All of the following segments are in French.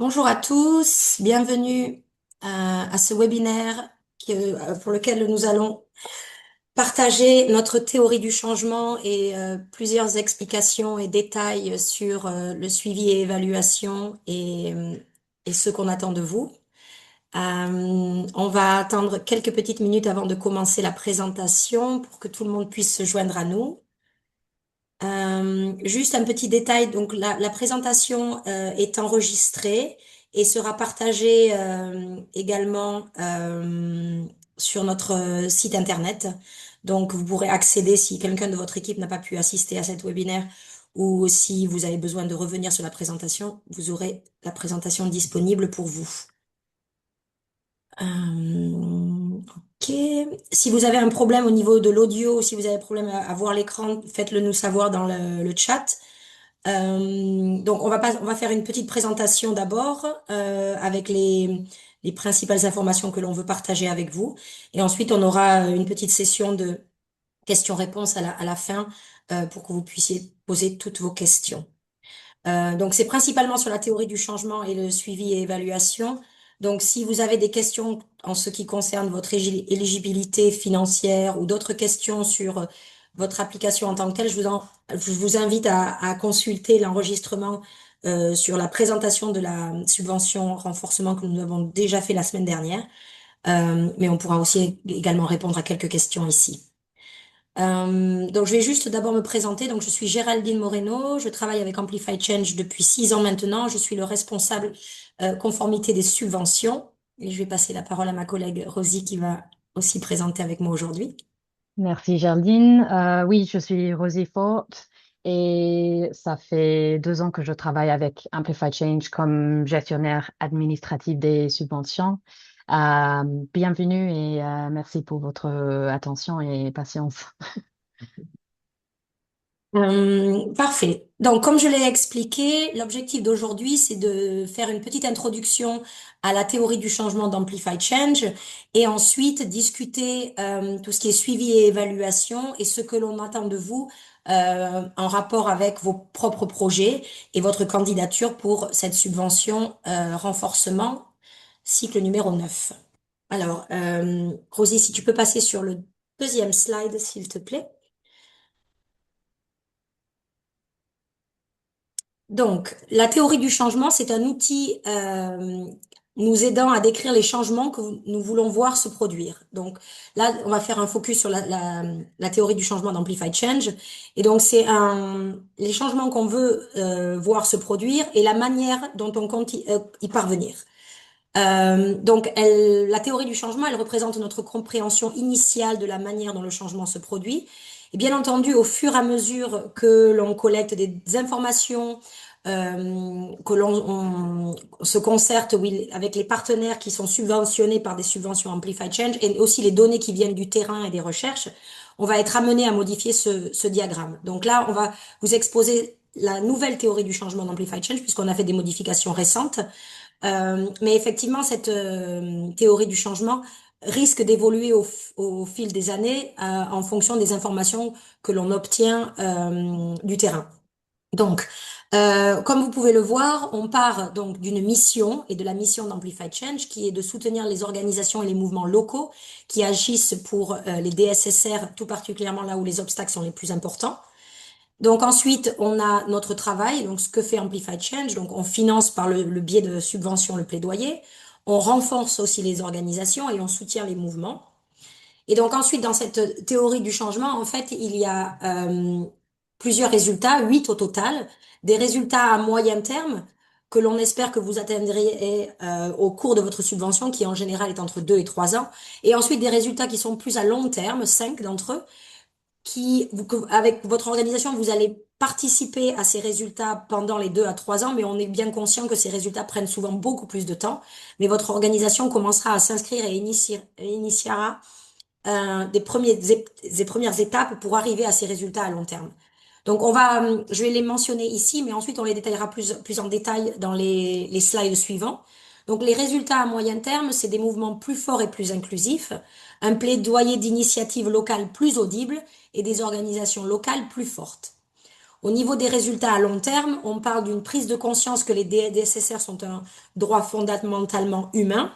Bonjour à tous, bienvenue à ce webinaire pour lequel nous allons partager notre théorie du changement et plusieurs explications et détails sur le suivi et évaluation et ce qu'on attend de vous. On va attendre quelques petites minutes avant de commencer la présentation pour que tout le monde puisse se joindre à nous. Juste un petit détail, donc la présentation est enregistrée et sera partagée également sur notre site internet. Donc vous pourrez accéder si quelqu'un de votre équipe n'a pas pu assister à cet webinaire ou si vous avez besoin de revenir sur la présentation, vous aurez la présentation disponible pour vous. Ok. Si vous avez un problème au niveau de l'audio ou si vous avez un problème à voir l'écran, faites-le nous savoir dans le chat. Donc on va faire une petite présentation d'abord avec les principales informations que l'on veut partager avec vous. Et ensuite, on aura une petite session de questions-réponses à la fin pour que vous puissiez poser toutes vos questions. Donc, c'est principalement sur la théorie du changement et le suivi et évaluation. Donc, si vous avez des questions en ce qui concerne votre éligibilité financière ou d'autres questions sur votre application en tant que telle, je vous invite à consulter l'enregistrement sur la présentation de la subvention renforcement que nous avons déjà fait la semaine dernière. Mais on pourra aussi également répondre à quelques questions ici. Donc, je vais juste d'abord me présenter. Donc, je suis Géraldine Moreno. Je travaille avec Amplify Change depuis 6 ans maintenant. Je suis le responsable conformité des subventions. Et je vais passer la parole à ma collègue Rosie qui va aussi présenter avec moi aujourd'hui. Merci Géraldine. Oui, je suis Rosie Fort et ça fait 2 ans que je travaille avec Amplify Change comme gestionnaire administratif des subventions. Euh, Bienvenue et merci pour votre attention et patience. Parfait. Donc, comme je l'ai expliqué, l'objectif d'aujourd'hui, c'est de faire une petite introduction à la théorie du changement d'Amplify Change et ensuite discuter tout ce qui est suivi et évaluation et ce que l'on attend de vous en rapport avec vos propres projets et votre candidature pour cette subvention renforcement cycle numéro 9. Alors, Rosie, si tu peux passer sur le deuxième slide, s'il te plaît. Donc, la théorie du changement, c'est un outil nous aidant à décrire les changements que nous voulons voir se produire. Donc, là, on va faire un focus sur la théorie du changement d'Amplified Change. Et donc, les changements qu'on veut voir se produire et la manière dont on compte y parvenir. Donc, la théorie du changement, elle représente notre compréhension initiale de la manière dont le changement se produit. Et bien entendu, au fur et à mesure que l'on collecte des informations, que on se concerte oui, avec les partenaires qui sont subventionnés par des subventions Amplify Change et aussi les données qui viennent du terrain et des recherches, on va être amené à modifier ce diagramme. Donc là, on va vous exposer la nouvelle théorie du changement d'Amplify Change puisqu'on a fait des modifications récentes. Mais effectivement, cette théorie du changement risque d'évoluer au fil des années en fonction des informations que l'on obtient du terrain. Donc, comme vous pouvez le voir, on part donc d'une mission et de la mission d'Amplify Change qui est de soutenir les organisations et les mouvements locaux qui agissent pour les DSSR, tout particulièrement là où les obstacles sont les plus importants. Donc ensuite, on a notre travail, donc ce que fait Amplify Change. Donc on finance par le biais de subventions le plaidoyer, on renforce aussi les organisations et on soutient les mouvements. Et donc ensuite, dans cette théorie du changement, en fait, il y a plusieurs résultats, 8 au total, des résultats à moyen terme que l'on espère que vous atteindrez au cours de votre subvention, qui en général est entre 2 et 3 ans, et ensuite des résultats qui sont plus à long terme, 5 d'entre eux, avec votre organisation, vous allez participer à ces résultats pendant les 2 à 3 ans, mais on est bien conscient que ces résultats prennent souvent beaucoup plus de temps. Mais votre organisation commencera à s'inscrire et initiera des premières étapes pour arriver à ces résultats à long terme. Donc je vais les mentionner ici, mais ensuite on les détaillera plus en détail dans les slides suivants. Donc les résultats à moyen terme, c'est des mouvements plus forts et plus inclusifs, un plaidoyer d'initiatives locales plus audibles et des organisations locales plus fortes. Au niveau des résultats à long terme, on parle d'une prise de conscience que les DSSR sont un droit fondamentalement humain,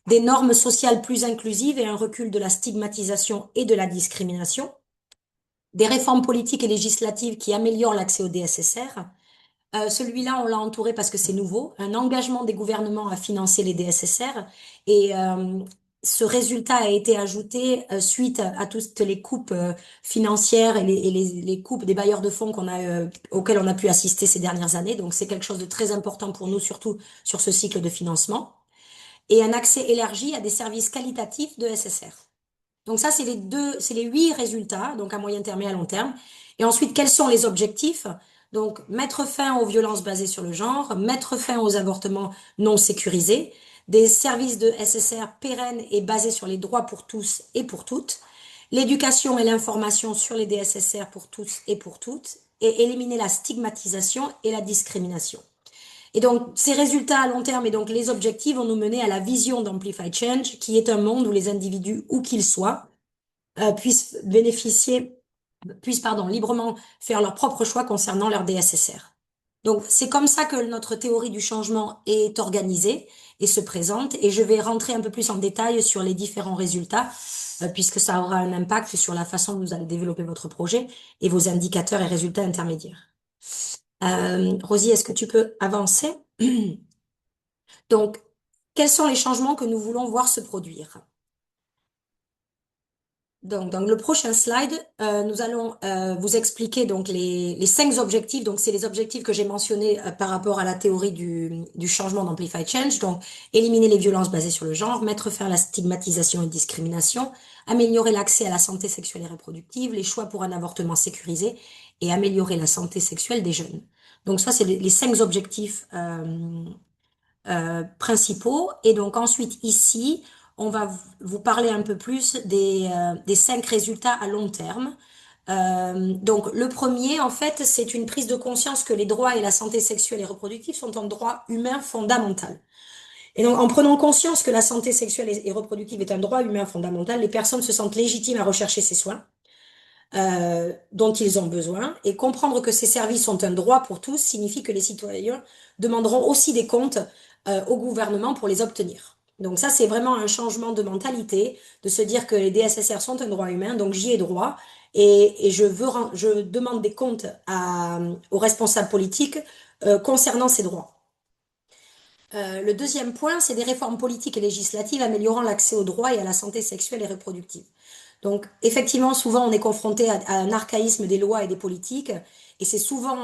des normes sociales plus inclusives et un recul de la stigmatisation et de la discrimination, des réformes politiques et législatives qui améliorent l'accès au DSSR. Celui-là, on l'a entouré parce que c'est nouveau, un engagement des gouvernements à financer les DSSR et ce résultat a été ajouté suite à toutes les coupes financières et les coupes des bailleurs de fonds auxquelles on a pu assister ces dernières années. Donc c'est quelque chose de très important pour nous, surtout sur ce cycle de financement. Et un accès élargi à des services qualitatifs de SSR. Donc ça, c'est les 8 résultats, donc à moyen terme et à long terme. Et ensuite, quels sont les objectifs? Donc, mettre fin aux violences basées sur le genre, mettre fin aux avortements non sécurisés, des services de SSR pérennes et basés sur les droits pour tous et pour toutes, l'éducation et l'information sur les DSSR pour tous et pour toutes, et éliminer la stigmatisation et la discrimination. Et donc, ces résultats à long terme et donc les objectifs vont nous mener à la vision d'Amplify Change, qui est un monde où les individus, où qu'ils soient, puissent librement faire leurs propres choix concernant leur DSSR. Donc, c'est comme ça que notre théorie du changement est organisée et se présente. Et je vais rentrer un peu plus en détail sur les différents résultats, puisque ça aura un impact sur la façon dont vous allez développer votre projet et vos indicateurs et résultats intermédiaires. Rosie, est-ce que tu peux avancer? Donc, quels sont les changements que nous voulons voir se produire? Donc, dans le prochain slide, nous allons vous expliquer donc les 5 objectifs. Donc, c'est les objectifs que j'ai mentionnés par rapport à la théorie du changement d'Amplify Change. Donc, éliminer les violences basées sur le genre, mettre fin à la stigmatisation et discrimination, améliorer l'accès à la santé sexuelle et reproductive, les choix pour un avortement sécurisé et améliorer la santé sexuelle des jeunes. Donc, ça, c'est les 5 objectifs principaux. Et donc ensuite ici, on va vous parler un peu plus des 5 résultats à long terme. Donc le premier, en fait, c'est une prise de conscience que les droits et la santé sexuelle et reproductive sont un droit humain fondamental. Et donc en prenant conscience que la santé sexuelle et reproductive est un droit humain fondamental, les personnes se sentent légitimes à rechercher ces soins dont ils ont besoin. Et comprendre que ces services sont un droit pour tous signifie que les citoyens demanderont aussi des comptes au gouvernement pour les obtenir. Donc ça, c'est vraiment un changement de mentalité, de se dire que les DSSR sont un droit humain, donc j'y ai droit, et je demande des comptes aux responsables politiques concernant ces droits. Le deuxième point, c'est des réformes politiques et législatives améliorant l'accès aux droits et à la santé sexuelle et reproductive. Donc, effectivement, souvent, on est confronté à un archaïsme des lois et des politiques, et c'est souvent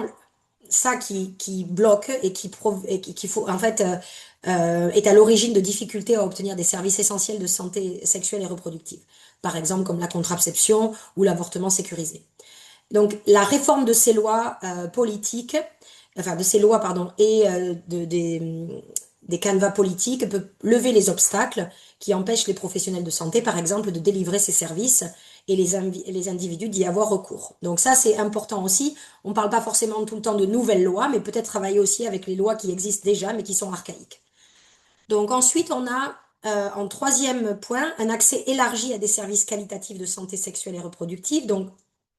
ça qui bloque et qui faut, en fait, est à l'origine de difficultés à obtenir des services essentiels de santé sexuelle et reproductive. Par exemple, comme la contraception ou l'avortement sécurisé. Donc, la réforme de ces lois politiques, enfin de ces lois, pardon, et des canevas politiques peut lever les obstacles qui empêchent les professionnels de santé, par exemple, de délivrer ces services et les individus d'y avoir recours. Donc ça, c'est important aussi. On ne parle pas forcément tout le temps de nouvelles lois, mais peut-être travailler aussi avec les lois qui existent déjà, mais qui sont archaïques. Donc ensuite, on a en troisième point un accès élargi à des services qualitatifs de santé sexuelle et reproductive. Donc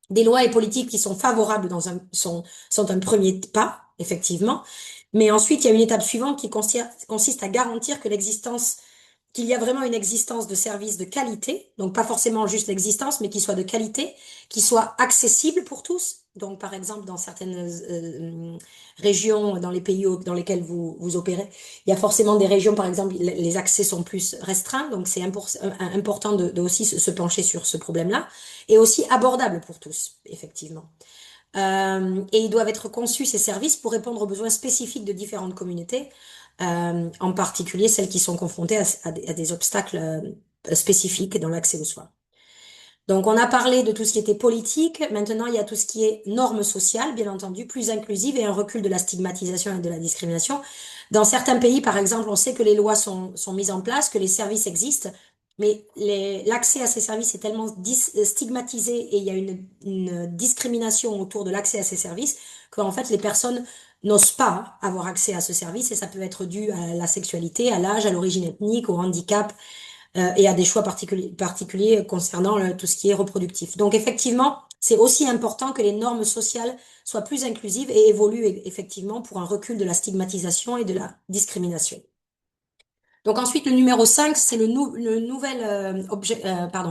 des lois et politiques qui sont favorables sont un premier pas, effectivement. Mais ensuite, il y a une étape suivante qui consiste à garantir qu'il y a vraiment une existence de services de qualité, donc pas forcément juste l'existence, mais qui soit de qualité, qui soit accessible pour tous. Donc, par exemple, dans certaines régions, dans les pays dans lesquels vous opérez, il y a forcément des régions, par exemple, les accès sont plus restreints, donc c'est important de aussi se pencher sur ce problème-là, et aussi abordable pour tous, effectivement. Et ils doivent être conçus, ces services, pour répondre aux besoins spécifiques de différentes communautés, en particulier celles qui sont confrontées à des obstacles spécifiques dans l'accès aux soins. Donc, on a parlé de tout ce qui était politique. Maintenant, il y a tout ce qui est normes sociales, bien entendu, plus inclusives et un recul de la stigmatisation et de la discrimination. Dans certains pays, par exemple, on sait que les lois sont mises en place, que les services existent, mais l'accès à ces services est tellement stigmatisé et il y a une discrimination autour de l'accès à ces services qu'en fait, les personnes n'osent pas avoir accès à ce service et ça peut être dû à la sexualité, à l'âge, à l'origine ethnique, au handicap et à des choix particuliers concernant tout ce qui est reproductif. Donc effectivement, c'est aussi important que les normes sociales soient plus inclusives et évoluent effectivement pour un recul de la stigmatisation et de la discrimination. Donc ensuite, le numéro 5, c'est le nouvel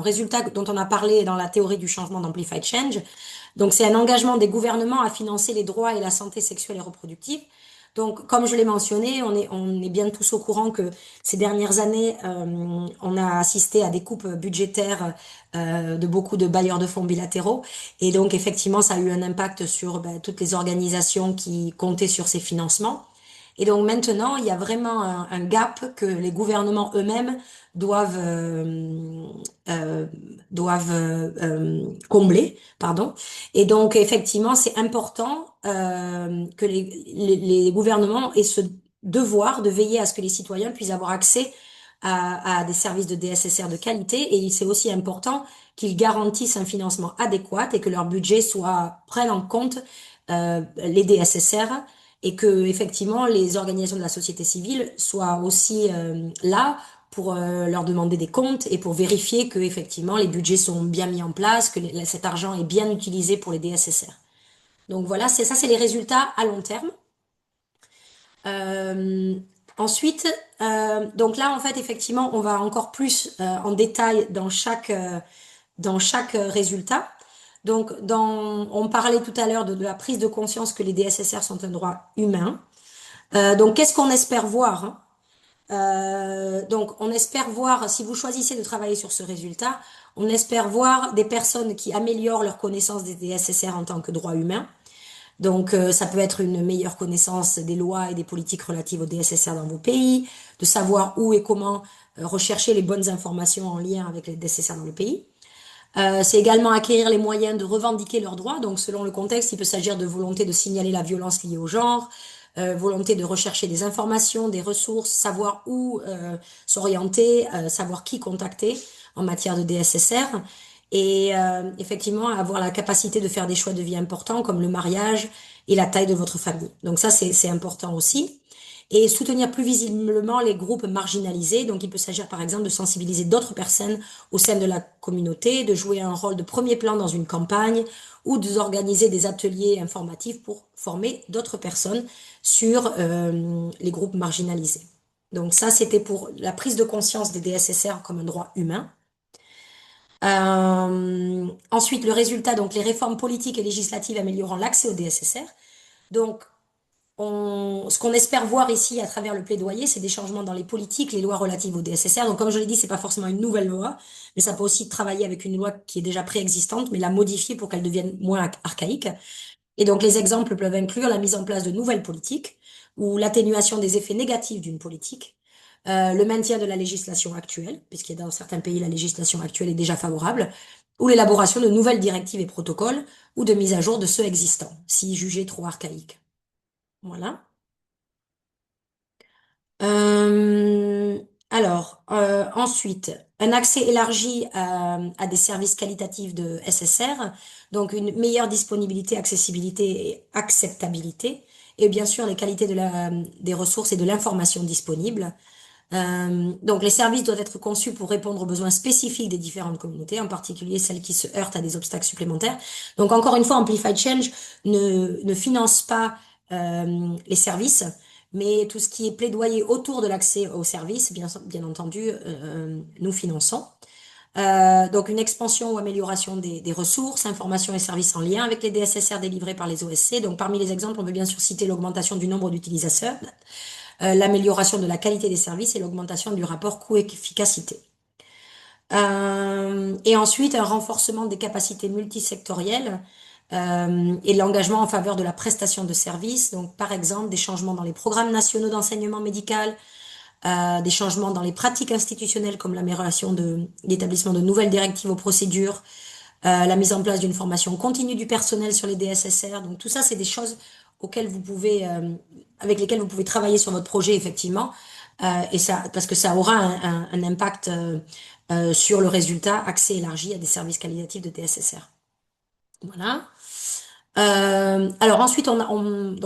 résultat dont on a parlé dans la théorie du changement d'Amplified Change. Donc c'est un engagement des gouvernements à financer les droits et la santé sexuelle et reproductive. Donc comme je l'ai mentionné, on est bien tous au courant que ces dernières années, on a assisté à des coupes budgétaires de beaucoup de bailleurs de fonds bilatéraux. Et donc effectivement, ça a eu un impact sur toutes les organisations qui comptaient sur ces financements. Et donc maintenant, il y a vraiment un gap que les gouvernements eux-mêmes doivent euh, combler, pardon. Et donc effectivement, c'est important que les gouvernements aient ce devoir de veiller à ce que les citoyens puissent avoir accès à des services de DSSR de qualité. Et c'est aussi important qu'ils garantissent un financement adéquat et que leur budget prenne en compte les DSSR et que effectivement les organisations de la société civile soient aussi là pour leur demander des comptes et pour vérifier que effectivement les budgets sont bien mis en place, que cet argent est bien utilisé pour les DSSR. Donc voilà, c'est ça, c'est les résultats à long terme. Euh, ensuite, donc là en fait effectivement on va encore plus en détail dans chaque résultat. Donc on parlait tout à l'heure de la prise de conscience que les DSSR sont un droit humain. Donc, qu'est-ce qu'on espère voir, hein? Donc, on espère voir, si vous choisissez de travailler sur ce résultat, on espère voir des personnes qui améliorent leur connaissance des DSSR en tant que droit humain. Donc, ça peut être une meilleure connaissance des lois et des politiques relatives aux DSSR dans vos pays, de savoir où et comment rechercher les bonnes informations en lien avec les DSSR dans le pays. C'est également acquérir les moyens de revendiquer leurs droits. Donc, selon le contexte, il peut s'agir de volonté de signaler la violence liée au genre, volonté de rechercher des informations, des ressources, savoir où s'orienter, savoir qui contacter en matière de DSSR. Et effectivement, avoir la capacité de faire des choix de vie importants comme le mariage et la taille de votre famille. Donc ça, c'est important aussi et soutenir plus visiblement les groupes marginalisés. Donc, il peut s'agir par exemple de sensibiliser d'autres personnes au sein de la communauté, de jouer un rôle de premier plan dans une campagne ou d'organiser des ateliers informatifs pour former d'autres personnes sur les groupes marginalisés. Donc ça, c'était pour la prise de conscience des DSSR comme un droit humain. Ensuite, le résultat, donc les réformes politiques et législatives améliorant l'accès aux DSSR. Donc, ce qu'on espère voir ici à travers le plaidoyer, c'est des changements dans les politiques, les lois relatives au DSSR. Donc, comme je l'ai dit, c'est pas forcément une nouvelle loi, mais ça peut aussi travailler avec une loi qui est déjà préexistante, mais la modifier pour qu'elle devienne moins archaïque. Et donc, les exemples peuvent inclure la mise en place de nouvelles politiques ou l'atténuation des effets négatifs d'une politique, le maintien de la législation actuelle, puisqu'il y a dans certains pays, la législation actuelle est déjà favorable, ou l'élaboration de nouvelles directives et protocoles ou de mise à jour de ceux existants, si jugés trop archaïques. Voilà. Euh, ensuite, un accès élargi à des services qualitatifs de SSR, donc une meilleure disponibilité, accessibilité et acceptabilité, et bien sûr les qualités des ressources et de l'information disponible. Donc les services doivent être conçus pour répondre aux besoins spécifiques des différentes communautés, en particulier celles qui se heurtent à des obstacles supplémentaires. Donc encore une fois, Amplified Change ne finance pas les services, mais tout ce qui est plaidoyer autour de l'accès aux services, bien entendu, nous finançons. Donc une expansion ou amélioration des ressources, informations et services en lien avec les DSSR délivrés par les OSC. Donc parmi les exemples, on peut bien sûr citer l'augmentation du nombre d'utilisateurs, l'amélioration de la qualité des services et l'augmentation du rapport coût-efficacité. Et ensuite, un renforcement des capacités multisectorielles et l'engagement en faveur de la prestation de services. Donc, par exemple, des changements dans les programmes nationaux d'enseignement médical, des changements dans les pratiques institutionnelles comme l'amélioration de l'établissement de nouvelles directives aux procédures, la mise en place d'une formation continue du personnel sur les DSSR. Donc tout ça, c'est des choses auxquelles vous pouvez, avec lesquelles vous pouvez travailler sur votre projet effectivement, et ça, parce que ça aura un impact sur le résultat, accès élargi à des services qualitatifs de DSSR. Voilà. Alors ensuite, donc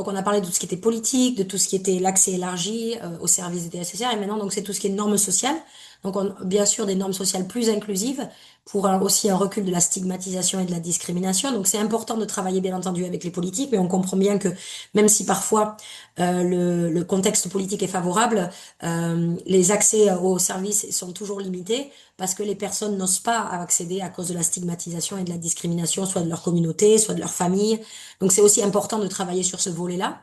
on a parlé de tout ce qui était politique, de tout ce qui était l'accès élargi aux services des DSSR, et maintenant donc c'est tout ce qui est normes sociales. Donc bien sûr des normes sociales plus inclusives pour aussi un recul de la stigmatisation et de la discrimination. Donc c'est important de travailler bien entendu avec les politiques, mais on comprend bien que même si parfois le contexte politique est favorable, les accès aux services sont toujours limités parce que les personnes n'osent pas accéder à cause de la stigmatisation et de la discrimination, soit de leur communauté, soit de leur famille. Donc c'est aussi important de travailler sur ce volet-là.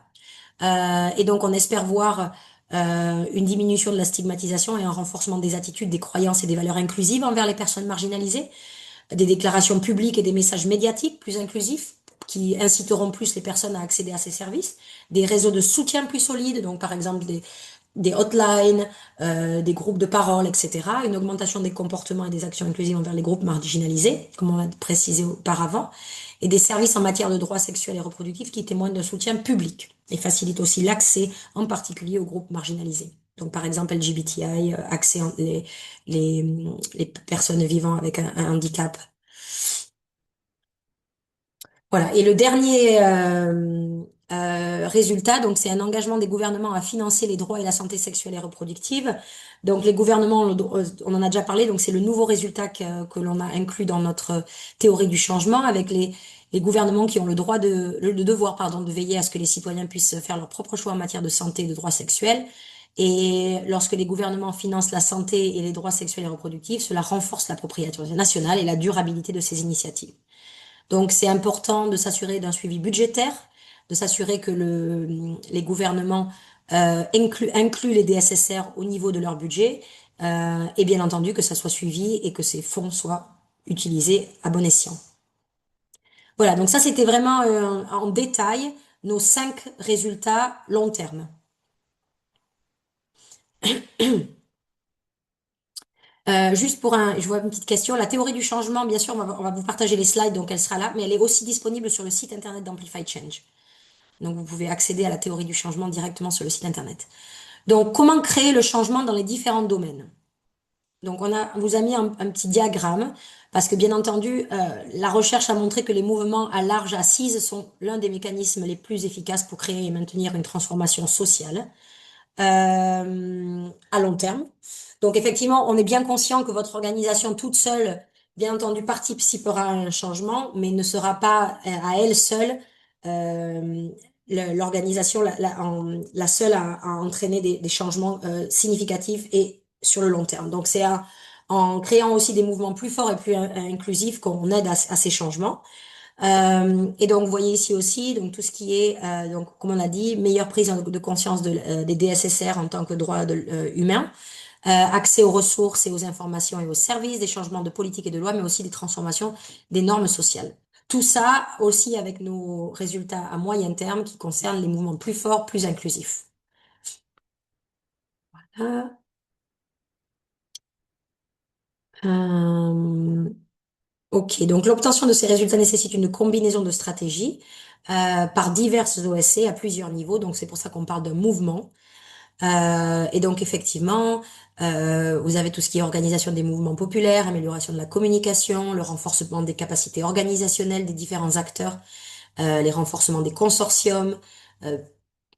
Et donc, on espère voir une diminution de la stigmatisation et un renforcement des attitudes, des croyances et des valeurs inclusives envers les personnes marginalisées, des déclarations publiques et des messages médiatiques plus inclusifs qui inciteront plus les personnes à accéder à ces services, des réseaux de soutien plus solides, donc par exemple des hotlines, des groupes de parole, etc., une augmentation des comportements et des actions inclusives envers les groupes marginalisés, comme on l'a précisé auparavant, et des services en matière de droits sexuels et reproductifs qui témoignent d'un soutien public et facilitent aussi l'accès, en particulier aux groupes marginalisés. Donc, par exemple, LGBTI, accès les personnes vivant avec un handicap. Voilà. Et le dernier résultat, donc, c'est un engagement des gouvernements à financer les droits et la santé sexuelle et reproductive. Donc, les gouvernements, on en a déjà parlé, donc c'est le nouveau résultat que l'on a inclus dans notre théorie du changement, avec les gouvernements qui ont le droit le devoir, pardon, de veiller à ce que les citoyens puissent faire leurs propres choix en matière de santé et de droits sexuels. Et lorsque les gouvernements financent la santé et les droits sexuels et reproductifs, cela renforce la propriété nationale et la durabilité de ces initiatives. Donc, c'est important de s'assurer d'un suivi budgétaire, de s'assurer que les gouvernements incluent les DSSR au niveau de leur budget, et bien entendu que ça soit suivi et que ces fonds soient utilisés à bon escient. Voilà, donc ça, c'était vraiment en détail nos 5 résultats long terme. Juste je vois une petite question. La théorie du changement, bien sûr, on va vous partager les slides, donc elle sera là, mais elle est aussi disponible sur le site internet d'Amplify Change. Donc, vous pouvez accéder à la théorie du changement directement sur le site internet. Donc, comment créer le changement dans les différents domaines? Donc, on vous a mis un petit diagramme parce que, bien entendu, la recherche a montré que les mouvements à large assise sont l'un des mécanismes les plus efficaces pour créer et maintenir une transformation sociale à long terme. Donc, effectivement, on est bien conscient que votre organisation toute seule, bien entendu, participera à un changement, mais ne sera pas à elle seule euh, l'organisation la seule à entraîner des changements significatifs et sur le long terme. Donc, c'est en créant aussi des mouvements plus forts et plus inclusifs qu'on aide à ces changements. Et donc, vous voyez ici aussi, donc tout ce qui est, donc comme on a dit, meilleure prise de conscience des DSSR en tant que droit humain, accès aux ressources et aux informations et aux services, des changements de politique et de loi, mais aussi des transformations des normes sociales. Tout ça aussi avec nos résultats à moyen terme qui concernent les mouvements plus forts, plus inclusifs. Euh, euh, ok, donc l'obtention de ces résultats nécessite une combinaison de stratégies par diverses OSC à plusieurs niveaux. Donc c'est pour ça qu'on parle d'un mouvement. Et donc effectivement, vous avez tout ce qui est organisation des mouvements populaires, amélioration de la communication, le renforcement des capacités organisationnelles des différents acteurs, les renforcements des consortiums, euh,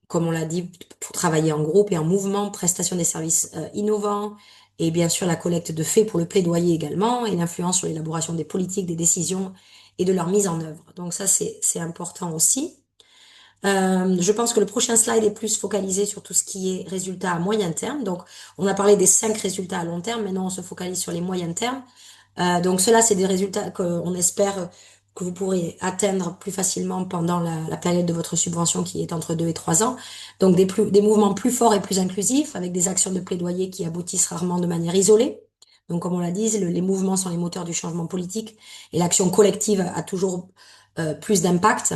comme on l'a dit, pour travailler en groupe et en mouvement, prestation des services innovants, et bien sûr la collecte de faits pour le plaidoyer également, et l'influence sur l'élaboration des politiques, des décisions et de leur mise en œuvre. Donc ça, c'est important aussi. Je pense que le prochain slide est plus focalisé sur tout ce qui est résultats à moyen terme. Donc, on a parlé des 5 résultats à long terme. Maintenant, on se focalise sur les moyens termes. Donc, cela, c'est des résultats qu'on espère que vous pourrez atteindre plus facilement pendant la période de votre subvention qui est entre 2 et 3 ans. Donc, des mouvements plus forts et plus inclusifs avec des actions de plaidoyer qui aboutissent rarement de manière isolée. Donc, comme on l'a dit, les mouvements sont les moteurs du changement politique et l'action collective a toujours plus d'impact.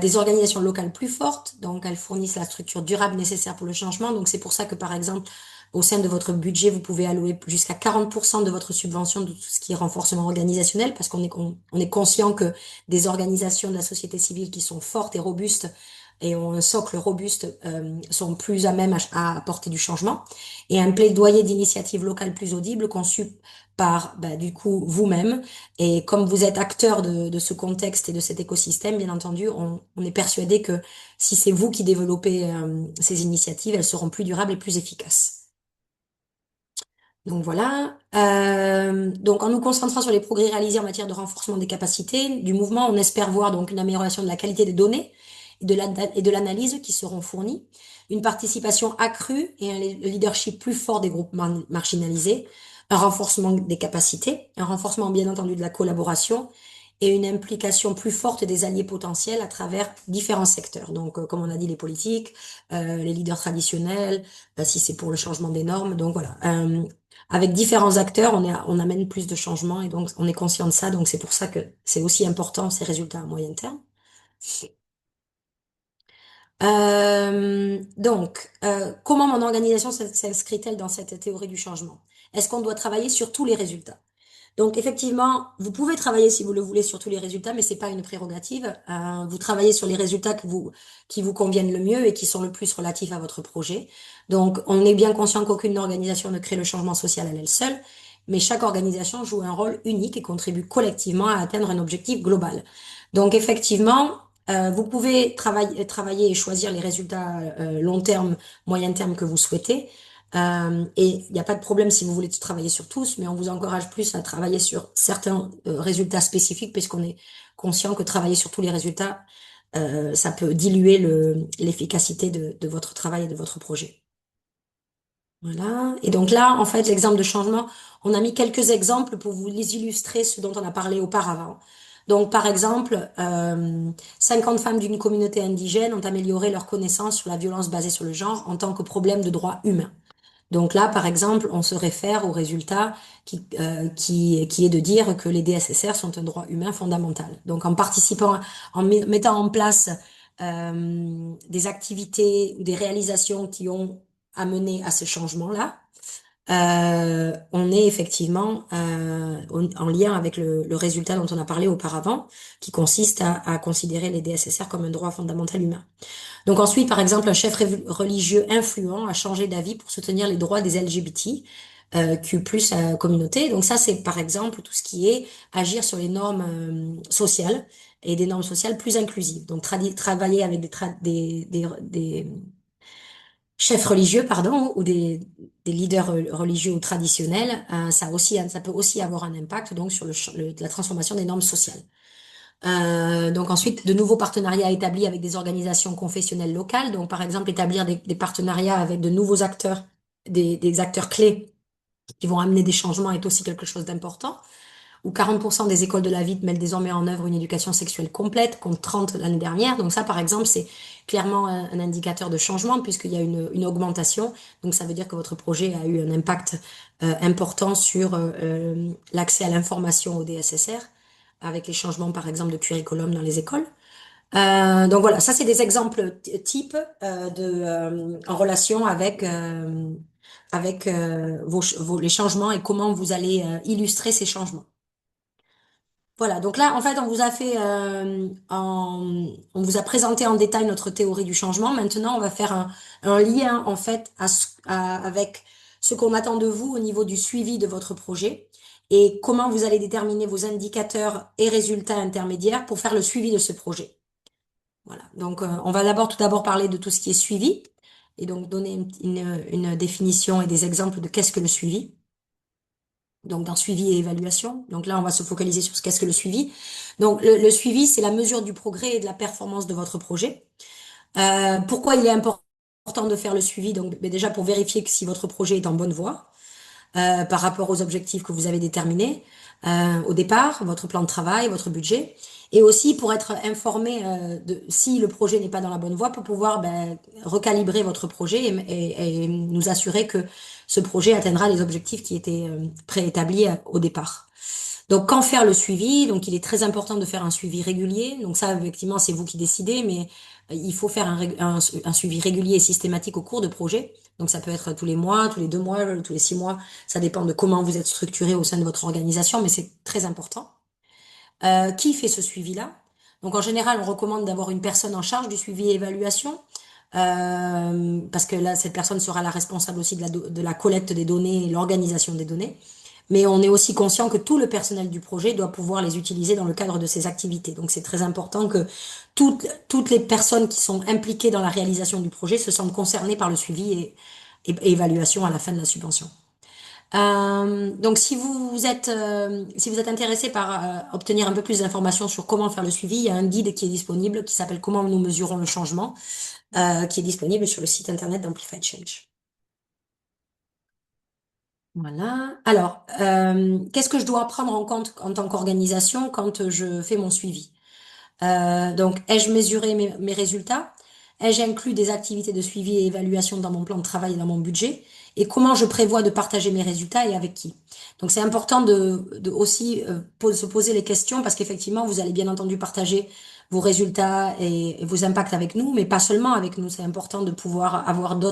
Des organisations locales plus fortes, donc elles fournissent la structure durable nécessaire pour le changement. Donc c'est pour ça que par exemple, au sein de votre budget, vous pouvez allouer jusqu'à 40% de votre subvention de tout ce qui est renforcement organisationnel, parce on est conscient que des organisations de la société civile qui sont fortes et robustes et ont un socle robuste sont plus à même à apporter du changement. Et un plaidoyer d'initiative locale plus audible conçu par du coup vous-même et comme vous êtes acteur de ce contexte et de cet écosystème, bien entendu, on est persuadé que si c'est vous qui développez ces initiatives, elles seront plus durables et plus efficaces. Donc voilà. Donc en nous concentrant sur les progrès réalisés en matière de renforcement des capacités du mouvement, on espère voir donc une amélioration de la qualité des données et de l'analyse qui seront fournies, une participation accrue et un leadership plus fort des groupes marginalisés, un renforcement des capacités, un renforcement bien entendu de la collaboration et une implication plus forte des alliés potentiels à travers différents secteurs. Donc comme on a dit, les politiques, les leaders traditionnels, si c'est pour le changement des normes. Donc voilà. Avec différents acteurs, on amène plus de changements et donc on est conscient de ça. Donc c'est pour ça que c'est aussi important ces résultats à moyen terme. Comment mon organisation s'inscrit-elle dans cette théorie du changement? Est-ce qu'on doit travailler sur tous les résultats? Donc effectivement, vous pouvez travailler si vous le voulez sur tous les résultats, mais c'est pas une prérogative. Vous travaillez sur les résultats qui vous conviennent le mieux et qui sont le plus relatifs à votre projet. Donc on est bien conscient qu'aucune organisation ne crée le changement social à elle seule, mais chaque organisation joue un rôle unique et contribue collectivement à atteindre un objectif global. Donc effectivement, vous pouvez travailler et choisir les résultats long terme, moyen terme que vous souhaitez. Et il n'y a pas de problème si vous voulez travailler sur tous, mais on vous encourage plus à travailler sur certains résultats spécifiques, puisqu'on est conscient que travailler sur tous les résultats, ça peut diluer l'efficacité de votre travail et de votre projet. Voilà. Et donc là, en fait, l'exemple de changement, on a mis quelques exemples pour vous les illustrer ce dont on a parlé auparavant. Donc, par exemple, 50 femmes d'une communauté indigène ont amélioré leurs connaissances sur la violence basée sur le genre en tant que problème de droit humain. Donc là, par exemple, on se réfère au résultat qui est de dire que les DSSR sont un droit humain fondamental. Donc en participant, mettant en place des activités ou des réalisations qui ont amené à ce changement-là, on est effectivement en lien avec le résultat dont on a parlé auparavant, qui consiste à considérer les DSSR comme un droit fondamental humain. Donc ensuite, par exemple, un chef religieux influent a changé d'avis pour soutenir les droits des LGBT, Q+ communauté. Donc ça, c'est par exemple tout ce qui est agir sur les normes sociales et des normes sociales plus inclusives. Donc travailler avec des chefs religieux, pardon, ou des leaders religieux ou traditionnels, ça peut aussi avoir un impact donc sur la transformation des normes sociales. Donc ensuite, de nouveaux partenariats établis avec des organisations confessionnelles locales. Donc par exemple, établir des partenariats avec de nouveaux acteurs, des acteurs clés qui vont amener des changements est aussi quelque chose d'important. Où 40% des écoles de la ville mettent désormais en œuvre une éducation sexuelle complète, contre 30 l'année dernière. Donc ça, par exemple, c'est clairement un indicateur de changement puisqu'il y a une augmentation. Donc ça veut dire que votre projet a eu un impact important sur l'accès à l'information au DSSR, avec les changements, par exemple, de curriculum dans les écoles. Donc voilà, ça c'est des exemples types en relation avec les changements et comment vous allez illustrer ces changements. Voilà, donc là, en fait, on vous a présenté en détail notre théorie du changement. Maintenant, on va faire un lien, en fait, avec ce qu'on attend de vous au niveau du suivi de votre projet et comment vous allez déterminer vos indicateurs et résultats intermédiaires pour faire le suivi de ce projet. Voilà, donc on va tout d'abord parler de tout ce qui est suivi et donc donner une définition et des exemples de qu'est-ce que le suivi. Donc dans suivi et évaluation. Donc là, on va se focaliser sur ce qu'est-ce que le suivi. Donc le suivi, c'est la mesure du progrès et de la performance de votre projet. Pourquoi il est important de faire le suivi? Donc ben, déjà pour vérifier que si votre projet est en bonne voie par rapport aux objectifs que vous avez déterminés au départ, votre plan de travail, votre budget, et aussi pour être informé de si le projet n'est pas dans la bonne voie, pour pouvoir ben, recalibrer votre projet et nous assurer que ce projet atteindra les objectifs qui étaient préétablis au départ. Donc, quand faire le suivi? Donc, il est très important de faire un suivi régulier. Donc, ça, effectivement, c'est vous qui décidez, mais il faut faire un suivi régulier et systématique au cours de projet. Donc, ça peut être tous les mois, tous les 2 mois, tous les 6 mois. Ça dépend de comment vous êtes structuré au sein de votre organisation, mais c'est très important. Qui fait ce suivi-là? Donc, en général, on recommande d'avoir une personne en charge du suivi et évaluation. Parce que là, cette personne sera la responsable aussi de la collecte des données et l'organisation des données. Mais on est aussi conscient que tout le personnel du projet doit pouvoir les utiliser dans le cadre de ses activités. Donc c'est très important que toutes les personnes qui sont impliquées dans la réalisation du projet se sentent concernées par le suivi et évaluation à la fin de la subvention. Donc, si vous êtes intéressé par obtenir un peu plus d'informations sur comment faire le suivi, il y a un guide qui est disponible qui s'appelle Comment nous mesurons le changement, qui est disponible sur le site internet d'Amplify Change. Voilà. Alors, qu'est-ce que je dois prendre en compte en tant qu'organisation quand je fais mon suivi? Donc, ai-je mesuré mes résultats? Ai-je inclus des activités de suivi et évaluation dans mon plan de travail et dans mon budget? Et comment je prévois de partager mes résultats et avec qui? Donc, c'est important de aussi se poser les questions parce qu'effectivement, vous allez bien entendu partager vos résultats et vos impacts avec nous, mais pas seulement avec nous. C'est important de pouvoir avoir une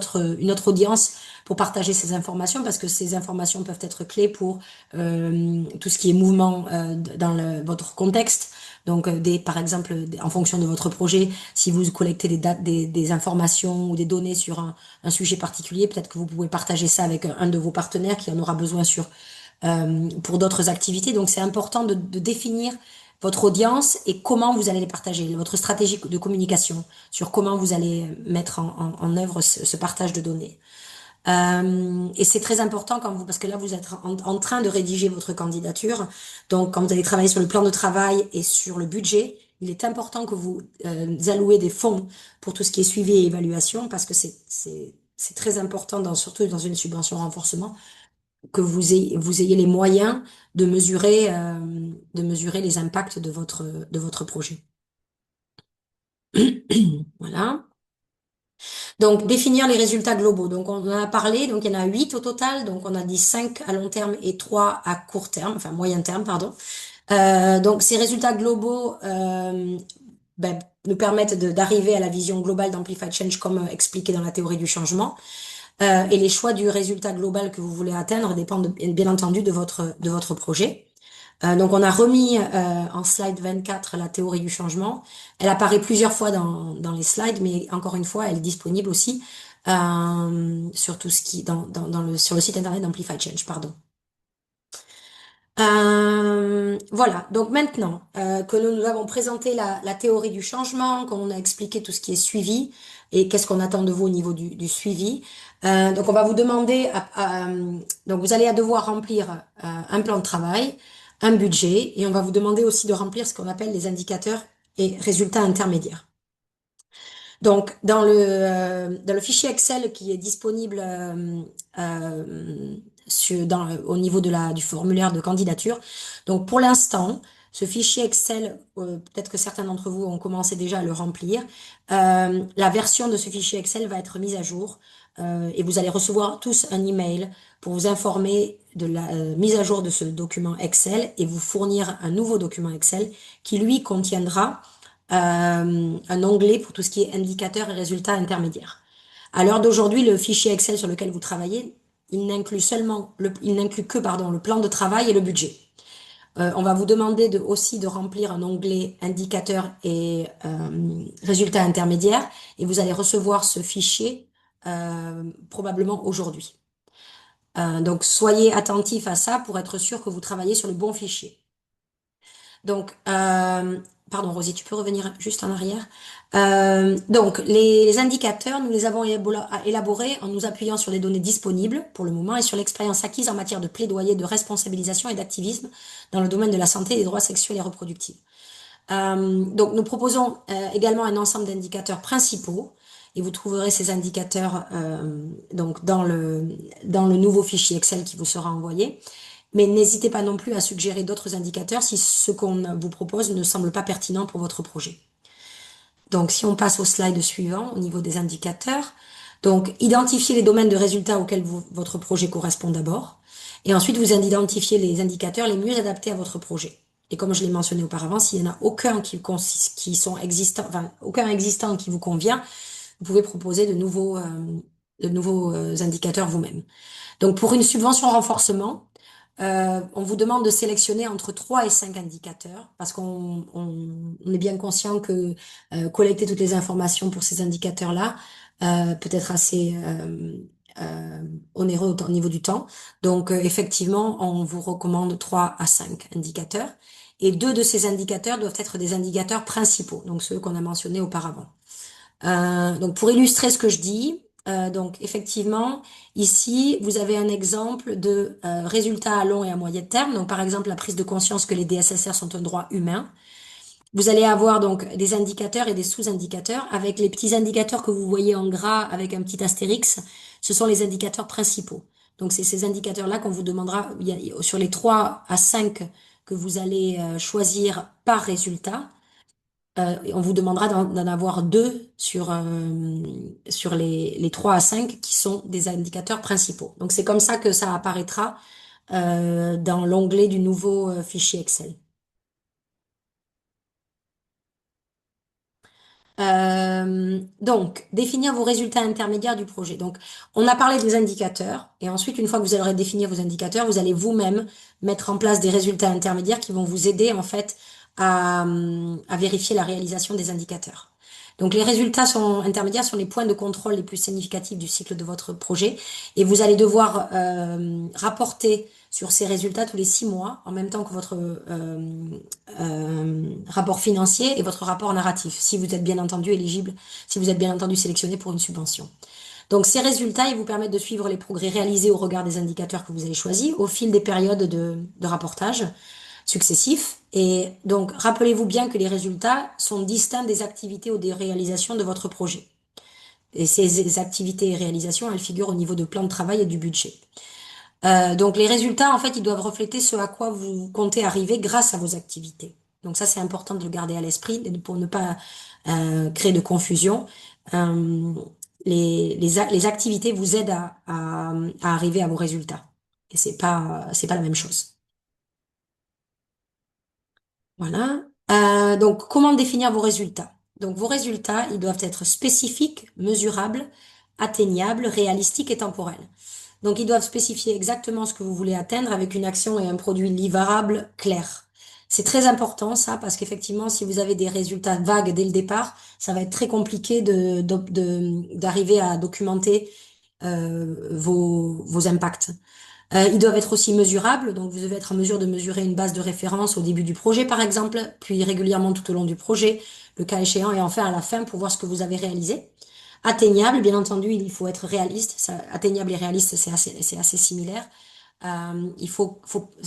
autre audience pour partager ces informations parce que ces informations peuvent être clés pour tout ce qui est mouvement dans votre contexte. Donc, par exemple, en fonction de votre projet, si vous collectez des informations ou des données sur un sujet particulier, peut-être que vous pouvez partager ça avec un de vos partenaires qui en aura besoin pour d'autres activités. Donc, c'est important de définir votre audience et comment vous allez les partager, votre stratégie de communication sur comment vous allez mettre en œuvre ce partage de données. Et c'est très important parce que là, vous êtes en train de rédiger votre candidature. Donc, quand vous allez travailler sur le plan de travail et sur le budget, il est important que vous allouez des fonds pour tout ce qui est suivi et évaluation parce que c'est très important, surtout dans une subvention renforcement, que vous ayez les moyens de mesurer les impacts de votre projet. Voilà. Donc, définir les résultats globaux. Donc, on en a parlé. Donc, il y en a 8 au total. Donc, on a dit 5 à long terme et 3 à court terme, enfin moyen terme, pardon. Donc, ces résultats globaux nous permettent d'arriver à la vision globale d'Amplified Change comme expliqué dans la théorie du changement. Et les choix du résultat global que vous voulez atteindre dépendent bien entendu de votre projet. Donc on a remis en slide 24 la théorie du changement. Elle apparaît plusieurs fois dans les slides, mais encore une fois, elle est disponible aussi sur tout ce qui sur le site internet d'Amplify Change, pardon. Voilà, donc maintenant que nous avons présenté la théorie du changement, qu'on a expliqué tout ce qui est suivi et qu'est-ce qu'on attend de vous au niveau du suivi, donc on va vous demander, donc vous allez devoir remplir un plan de travail, un budget et on va vous demander aussi de remplir ce qu'on appelle les indicateurs et résultats intermédiaires. Donc, dans le fichier Excel qui est disponible au niveau du formulaire de candidature, donc pour l'instant, ce fichier Excel, peut-être que certains d'entre vous ont commencé déjà à le remplir, la version de ce fichier Excel va être mise à jour et vous allez recevoir tous un email pour vous informer de la mise à jour de ce document Excel et vous fournir un nouveau document Excel qui, lui, contiendra un onglet pour tout ce qui est indicateurs et résultats intermédiaires. À l'heure d'aujourd'hui, le fichier Excel sur lequel vous travaillez, il n'inclut que, pardon, le plan de travail et le budget. On va vous demander aussi de remplir un onglet indicateurs et résultats intermédiaires et vous allez recevoir ce fichier probablement aujourd'hui. Donc, soyez attentifs à ça pour être sûr que vous travaillez sur le bon fichier. Donc, pardon, Rosie, tu peux revenir juste en arrière. Donc, les indicateurs, nous les avons élaborés en nous appuyant sur les données disponibles pour le moment et sur l'expérience acquise en matière de plaidoyer, de responsabilisation et d'activisme dans le domaine de la santé et des droits sexuels et reproductifs. Donc, nous proposons également un ensemble d'indicateurs principaux et vous trouverez ces indicateurs donc dans le nouveau fichier Excel qui vous sera envoyé. Mais n'hésitez pas non plus à suggérer d'autres indicateurs si ce qu'on vous propose ne semble pas pertinent pour votre projet. Donc, si on passe au slide suivant, au niveau des indicateurs, donc identifiez les domaines de résultats auxquels votre projet correspond d'abord, et ensuite vous identifiez les indicateurs les mieux adaptés à votre projet. Et comme je l'ai mentionné auparavant, s'il n'y en a aucun qui sont existants, enfin aucun existant qui vous convient, vous pouvez proposer de nouveaux indicateurs vous-même. Donc, pour une subvention renforcement, on vous demande de sélectionner entre 3 et 5 indicateurs parce qu'on est bien conscient que collecter toutes les informations pour ces indicateurs-là peut être assez onéreux au niveau du temps. Donc, effectivement, on vous recommande 3 à 5 indicateurs. Et 2 de ces indicateurs doivent être des indicateurs principaux, donc ceux qu'on a mentionnés auparavant. Donc, pour illustrer ce que je dis, Donc, effectivement, ici, vous avez un exemple de résultat à long et à moyen terme. Donc, par exemple, la prise de conscience que les DSSR sont un droit humain. Vous allez avoir donc des indicateurs et des sous-indicateurs. Avec les petits indicateurs que vous voyez en gras avec un petit astérix, ce sont les indicateurs principaux. Donc, c'est ces indicateurs-là qu'on vous demandera sur les 3 à 5 que vous allez choisir par résultat. On vous demandera d'en avoir deux sur les 3 à 5 qui sont des indicateurs principaux. Donc c'est comme ça que ça apparaîtra dans l'onglet du nouveau fichier Excel. Donc, définir vos résultats intermédiaires du projet. Donc, on a parlé des indicateurs, et ensuite, une fois que vous aurez défini vos indicateurs, vous allez vous-même mettre en place des résultats intermédiaires qui vont vous aider, en fait, à vérifier la réalisation des indicateurs. Donc, les résultats intermédiaires sont les points de contrôle les plus significatifs du cycle de votre projet, et vous allez devoir rapporter sur ces résultats tous les 6 mois, en même temps que votre rapport financier et votre rapport narratif, si vous êtes bien entendu éligible, si vous êtes bien entendu sélectionné pour une subvention. Donc ces résultats, ils vous permettent de suivre les progrès réalisés au regard des indicateurs que vous avez choisis au fil des périodes de rapportage successifs. Et donc rappelez-vous bien que les résultats sont distincts des activités ou des réalisations de votre projet. Et ces activités et réalisations, elles figurent au niveau de plan de travail et du budget. Donc les résultats, en fait, ils doivent refléter ce à quoi vous comptez arriver grâce à vos activités. Donc ça, c'est important de le garder à l'esprit pour ne pas créer de confusion. Euh, les activités vous aident à arriver à vos résultats. Et c'est pas la même chose. Voilà. Donc, comment définir vos résultats? Donc, vos résultats, ils doivent être spécifiques, mesurables, atteignables, réalistiques et temporels. Donc, ils doivent spécifier exactement ce que vous voulez atteindre avec une action et un produit livrable clair. C'est très important, ça, parce qu'effectivement, si vous avez des résultats vagues dès le départ, ça va être très compliqué d'arriver à documenter vos impacts. Ils doivent être aussi mesurables, donc vous devez être en mesure de mesurer une base de référence au début du projet, par exemple, puis régulièrement tout au long du projet, le cas échéant, et enfin à la fin pour voir ce que vous avez réalisé. Atteignable, bien entendu, il faut être réaliste. Atteignable et réaliste, c'est assez similaire.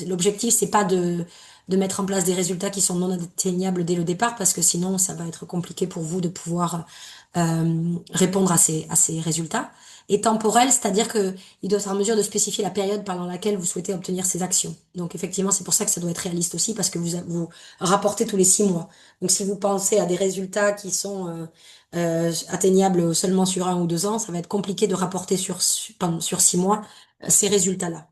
L'objectif, c'est pas de mettre en place des résultats qui sont non atteignables dès le départ, parce que sinon, ça va être compliqué pour vous de pouvoir répondre à ces résultats. Et temporel, c'est-à-dire que il doit être en mesure de spécifier la période pendant laquelle vous souhaitez obtenir ces actions. Donc effectivement, c'est pour ça que ça doit être réaliste aussi, parce que vous rapportez tous les 6 mois. Donc si vous pensez à des résultats qui sont atteignables seulement sur 1 ou 2 ans, ça va être compliqué de rapporter sur 6 mois ces résultats-là.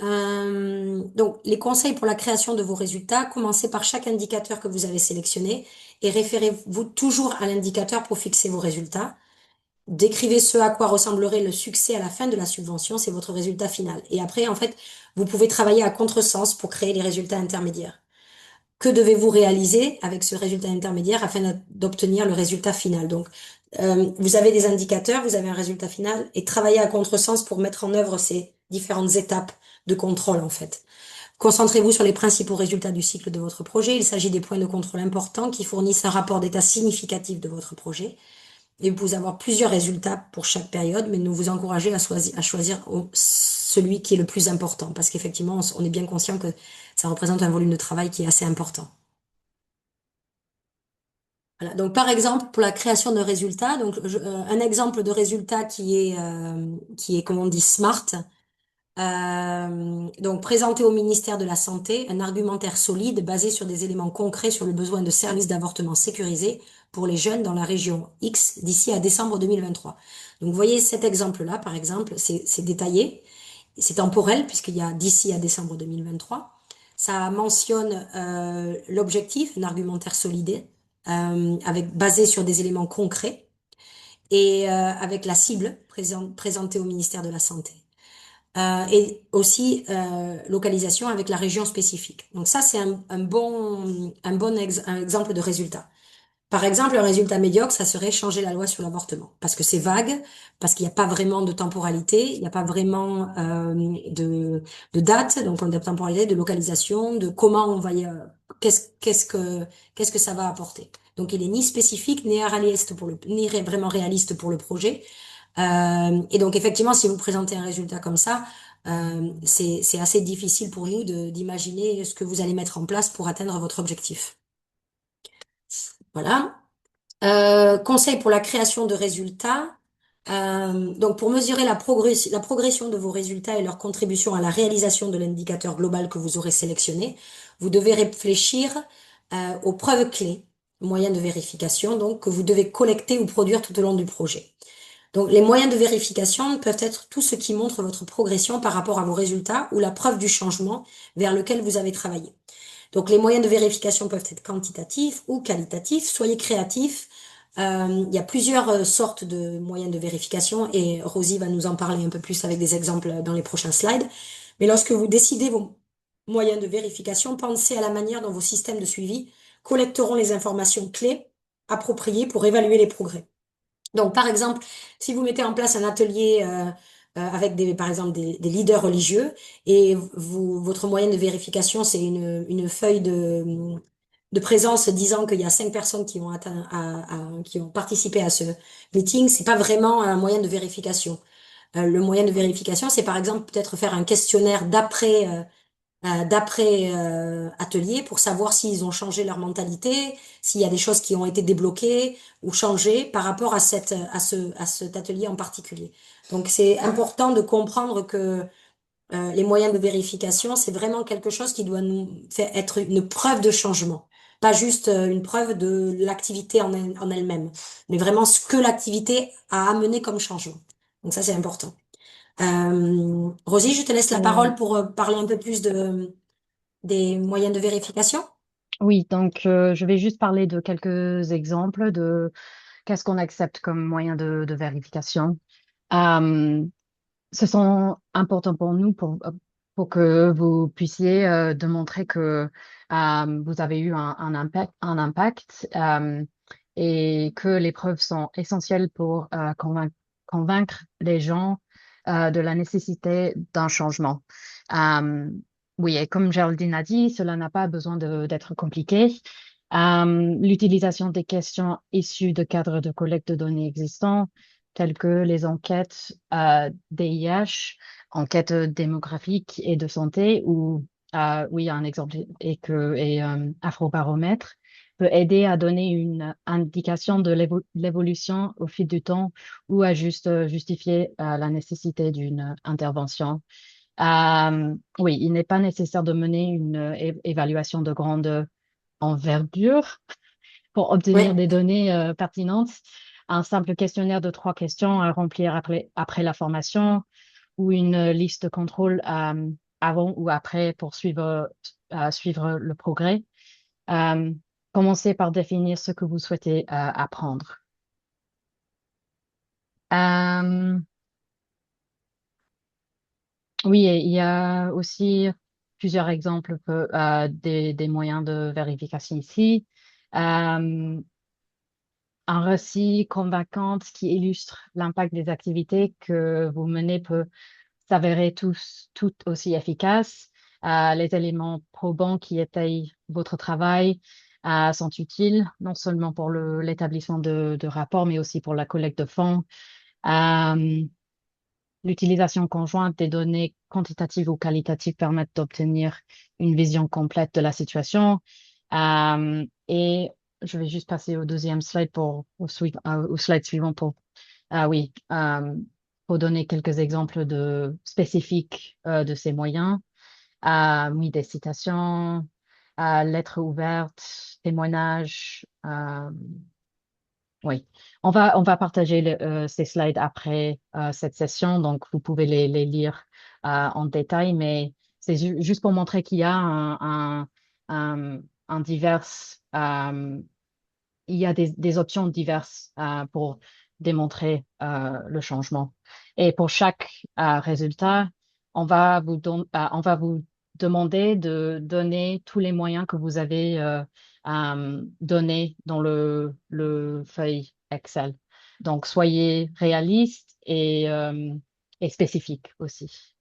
Donc, les conseils pour la création de vos résultats, commencez par chaque indicateur que vous avez sélectionné et référez-vous toujours à l'indicateur pour fixer vos résultats. Décrivez ce à quoi ressemblerait le succès à la fin de la subvention, c'est votre résultat final. Et après, en fait, vous pouvez travailler à contresens pour créer les résultats intermédiaires. Que devez-vous réaliser avec ce résultat intermédiaire afin d'obtenir le résultat final? Donc, vous avez des indicateurs, vous avez un résultat final et travaillez à contresens pour mettre en œuvre ces différentes étapes de contrôle, en fait. Concentrez-vous sur les principaux résultats du cycle de votre projet. Il s'agit des points de contrôle importants qui fournissent un rapport d'état significatif de votre projet. Et vous pouvez avoir plusieurs résultats pour chaque période, mais nous vous encouragez à choisir celui qui est le plus important, parce qu'effectivement, on est bien conscient que ça représente un volume de travail qui est assez important. Voilà. Donc, par exemple, pour la création de résultats, donc un exemple de résultat qui est, comme on dit, SMART. Donc, présenter au ministère de la Santé un argumentaire solide basé sur des éléments concrets sur le besoin de services d'avortement sécurisés pour les jeunes dans la région X d'ici à décembre 2023. Donc, vous voyez cet exemple-là, par exemple, c'est détaillé, c'est temporel puisqu'il y a d'ici à décembre 2023. Ça mentionne l'objectif, un argumentaire solide, basé sur des éléments concrets et avec la cible présentée au ministère de la Santé et aussi localisation avec la région spécifique. Donc ça, c'est un exemple de résultat. Par exemple, un résultat médiocre, ça serait changer la loi sur l'avortement, parce que c'est vague, parce qu'il n'y a pas vraiment de temporalité, il n'y a pas vraiment de date, donc de temporalité, de localisation, de comment on va qu'est-ce que ça va apporter. Donc, il est ni spécifique, ni réaliste ni vraiment réaliste pour le projet. Et donc, effectivement, si vous présentez un résultat comme ça, c'est assez difficile pour nous d'imaginer ce que vous allez mettre en place pour atteindre votre objectif. Voilà. Conseil pour la création de résultats. Donc, pour mesurer la progression de vos résultats et leur contribution à la réalisation de l'indicateur global que vous aurez sélectionné, vous devez réfléchir aux preuves clés, moyens de vérification, donc que vous devez collecter ou produire tout au long du projet. Donc, les moyens de vérification peuvent être tout ce qui montre votre progression par rapport à vos résultats ou la preuve du changement vers lequel vous avez travaillé. Donc, les moyens de vérification peuvent être quantitatifs ou qualitatifs. Soyez créatifs. Il y a plusieurs sortes de moyens de vérification et Rosie va nous en parler un peu plus avec des exemples dans les prochains slides. Mais lorsque vous décidez vos moyens de vérification, pensez à la manière dont vos systèmes de suivi collecteront les informations clés appropriées pour évaluer les progrès. Donc, par exemple, si vous mettez en place un atelier avec par exemple, des leaders religieux et votre moyenne de vérification, c'est une feuille de présence disant qu'il y a 5 personnes qui ont qui ont participé à ce meeting, c'est pas vraiment un moyen de vérification. Le moyen de vérification, c'est par exemple peut-être faire un questionnaire d'après atelier pour savoir s'ils ont changé leur mentalité, s'il y a des choses qui ont été débloquées ou changées par rapport à à cet atelier en particulier. Donc c'est important de comprendre que les moyens de vérification, c'est vraiment quelque chose qui doit nous faire être une preuve de changement, pas juste une preuve de l'activité en elle-même, mais vraiment ce que l'activité a amené comme changement. Donc ça c'est important. Rosie, je te laisse la Euh, parole pour parler un peu plus des moyens de vérification? oui, donc je vais juste parler de quelques exemples de qu'est-ce qu'on accepte comme moyen de vérification. Euh, Ce sont importants pour nous pour que vous puissiez démontrer que vous avez eu un impact et que les preuves sont essentielles pour convaincre les gens de la nécessité d'un changement. Euh, oui, et comme Geraldine a dit, cela n'a pas besoin d'être compliqué. L'utilisation des questions issues de cadres de collecte de données existants telles que les enquêtes DIH, enquêtes démographiques et de santé, ou oui, un exemple Afrobaromètre peut aider à donner une indication de l'évolution au fil du temps ou à juste justifier la nécessité d'une intervention. Oui, il n'est pas nécessaire de mener une évaluation de grande envergure pour obtenir Oui, des données pertinentes. Un simple questionnaire de 3 questions à remplir après la formation ou une liste de contrôle avant ou après pour suivre le progrès. Euh, Commencez par définir ce que vous souhaitez apprendre. Euh, oui, et il y a aussi plusieurs exemples des moyens de vérification ici. Euh, Un récit convaincant qui illustre l'impact des activités que vous menez peut s'avérer tout aussi efficace. Les éléments probants qui étayent votre travail sont utiles, non seulement pour l'établissement de rapports, mais aussi pour la collecte de fonds. Euh, L'utilisation conjointe des données quantitatives ou qualitatives permettent d'obtenir une vision complète de la situation. Et je vais juste passer au deuxième slide au slide suivant oui, pour donner quelques exemples spécifiques de ces moyens. Oui, des citations, lettres ouvertes, témoignages. Oui, on va partager ces slides après cette session, donc vous pouvez les lire en détail, mais c'est juste pour montrer qu'il y a un divers, euh, il y a des options diverses pour démontrer le changement. Et pour chaque résultat, on va vous demander de donner tous les moyens que vous avez donnés dans le feuille Excel. Donc, soyez réaliste et spécifique aussi.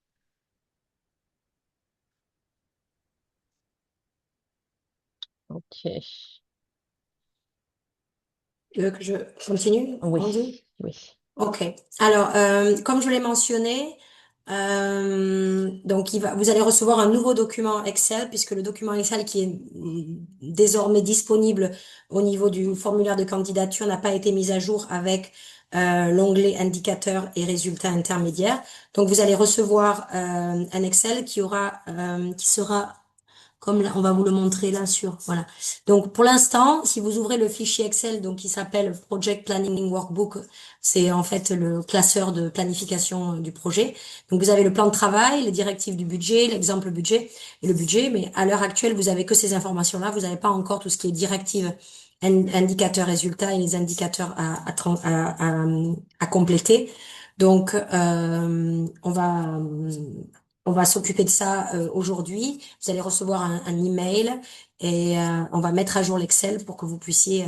OK. Tu veux que je continue, Oui, Andy? oui. Ok. Alors, comme je l'ai mentionné, donc vous allez recevoir un nouveau document Excel, puisque le document Excel qui est désormais disponible au niveau du formulaire de candidature n'a pas été mis à jour avec l'onglet indicateurs et résultats intermédiaires. Donc, vous allez recevoir un Excel qui sera comme là, on va vous le montrer là sur, voilà. Donc, pour l'instant, si vous ouvrez le fichier Excel, donc, qui s'appelle Project Planning Workbook, c'est en fait le classeur de planification du projet. Donc, vous avez le plan de travail, les directives du budget, l'exemple budget et le budget. Mais à l'heure actuelle, vous avez que ces informations-là. Vous n'avez pas encore tout ce qui est directive, indicateurs résultats et les indicateurs à compléter. Donc, on va s'occuper de ça aujourd'hui. Vous allez recevoir un email et on va mettre à jour l'Excel pour que vous puissiez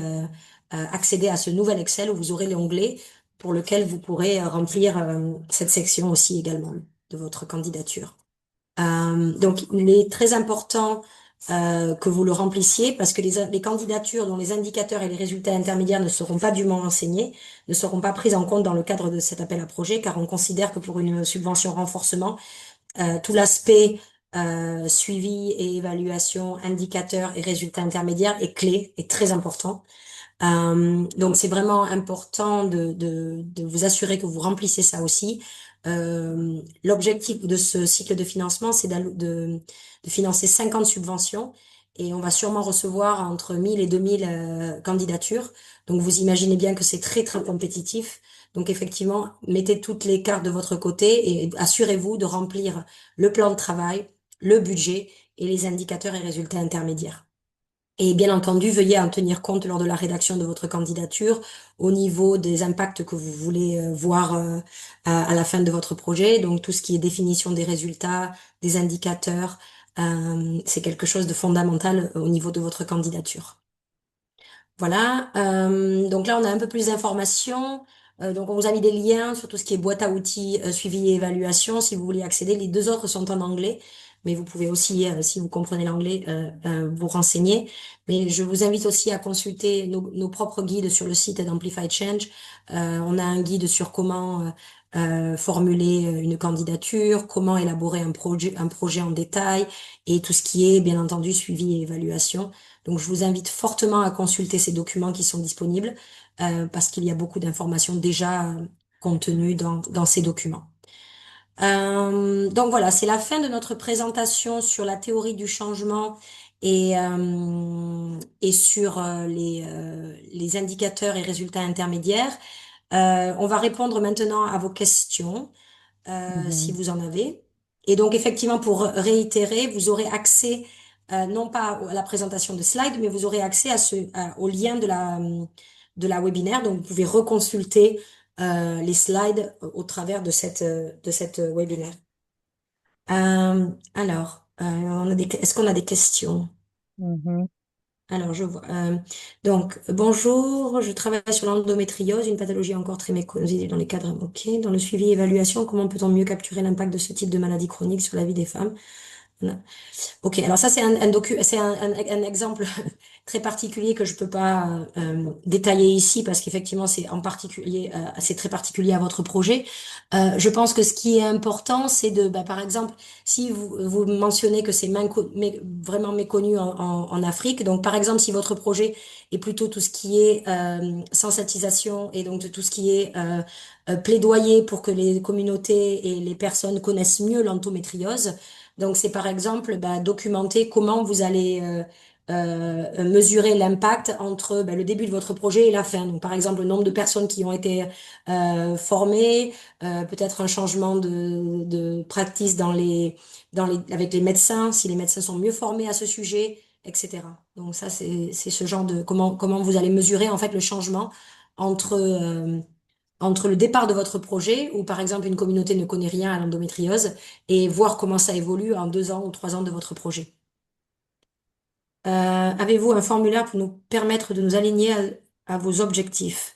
accéder à ce nouvel Excel où vous aurez l'onglet pour lequel vous pourrez remplir cette section aussi également de votre candidature. Donc, il est très important que vous le remplissiez parce que les candidatures dont les indicateurs et les résultats intermédiaires ne seront pas dûment renseignés, ne seront pas prises en compte dans le cadre de cet appel à projet, car on considère que pour une subvention renforcement, tout l'aspect suivi et évaluation, indicateurs et résultats intermédiaires est clé, est très important. Donc c'est vraiment important de vous assurer que vous remplissez ça aussi. L'objectif de ce cycle de financement, c'est de financer 50 subventions et on va sûrement recevoir entre 1000 et 2000 candidatures. Donc vous imaginez bien que c'est très très compétitif. Donc effectivement, mettez toutes les cartes de votre côté et assurez-vous de remplir le plan de travail, le budget et les indicateurs et résultats intermédiaires. Et bien entendu, veuillez en tenir compte lors de la rédaction de votre candidature au niveau des impacts que vous voulez voir à la fin de votre projet. Donc tout ce qui est définition des résultats, des indicateurs, c'est quelque chose de fondamental au niveau de votre candidature. Voilà. Donc là, on a un peu plus d'informations. Donc on vous a mis des liens sur tout ce qui est boîte à outils, suivi et évaluation. Si vous voulez accéder, les deux autres sont en anglais, mais vous pouvez aussi, si vous comprenez l'anglais, vous renseigner. Mais je vous invite aussi à consulter nos propres guides sur le site d'Amplify Change. On a un guide sur comment formuler une candidature, comment élaborer un projet en détail et tout ce qui est, bien entendu, suivi et évaluation. Donc, je vous invite fortement à consulter ces documents qui sont disponibles parce qu'il y a beaucoup d'informations déjà contenues dans ces documents. Donc voilà, c'est la fin de notre présentation sur la théorie du changement et sur les indicateurs et résultats intermédiaires. On va répondre maintenant à vos questions si Mhm. vous en avez. Et donc, effectivement, pour réitérer, vous aurez accès, non pas à la présentation de slides, mais vous aurez accès au lien de la webinaire. Donc, vous pouvez reconsulter les slides au travers de cette webinaire. Est-ce qu'on a des questions? Mhm. Alors, je vois. Donc, bonjour, je travaille sur l'endométriose, une pathologie encore très méconnue dans les cadres. Ok. Dans le suivi et évaluation, comment peut-on mieux capturer l'impact de ce type de maladie chronique sur la vie des femmes? Voilà. Ok, alors ça c'est un exemple très particulier que je peux pas détailler ici parce qu'effectivement c'est en particulier c'est très particulier à votre projet. Je pense que ce qui est important c'est par exemple si vous mentionnez que c'est vraiment méconnu en Afrique, donc par exemple si votre projet est plutôt tout ce qui est sensibilisation et donc de tout ce qui est plaidoyer pour que les communautés et les personnes connaissent mieux l'endométriose. Donc, c'est par exemple documenter comment vous allez mesurer l'impact entre le début de votre projet et la fin. Donc, par exemple, le nombre de personnes qui ont été formées, peut-être un changement de practice avec les médecins, si les médecins sont mieux formés à ce sujet, etc. Donc, ça, c'est ce genre de comment vous allez mesurer en fait le changement entre entre le départ de votre projet, où par exemple une communauté ne connaît rien à l'endométriose, et voir comment ça évolue en 2 ans ou 3 ans de votre projet. Avez-vous un formulaire pour nous permettre de nous aligner à vos objectifs?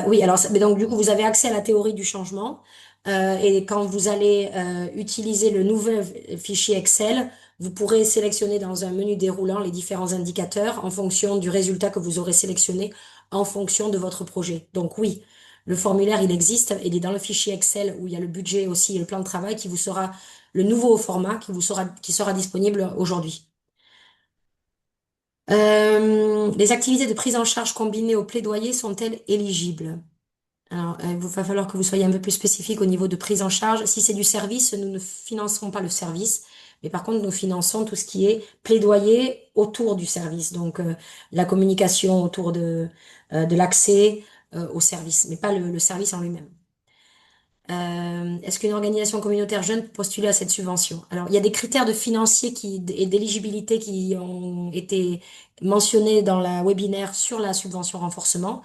Oui, alors mais donc du coup vous avez accès à la théorie du changement et quand vous allez utiliser le nouvel fichier Excel, vous pourrez sélectionner dans un menu déroulant les différents indicateurs en fonction du résultat que vous aurez sélectionné en fonction de votre projet. Donc oui, le formulaire, il existe, il est dans le fichier Excel où il y a le budget aussi et le plan de travail qui vous sera le nouveau format qui sera disponible aujourd'hui. Les activités de prise en charge combinées au plaidoyer sont-elles éligibles? Alors, il va falloir que vous soyez un peu plus spécifique au niveau de prise en charge. Si c'est du service, nous ne financerons pas le service, mais par contre, nous finançons tout ce qui est plaidoyer autour du service. Donc, la communication autour de l'accès au service, mais pas le service en lui-même. Est-ce qu'une organisation communautaire jeune peut postuler à cette subvention? Alors, il y a des critères de financier et d'éligibilité qui ont été mentionnés dans la webinaire sur la subvention renforcement.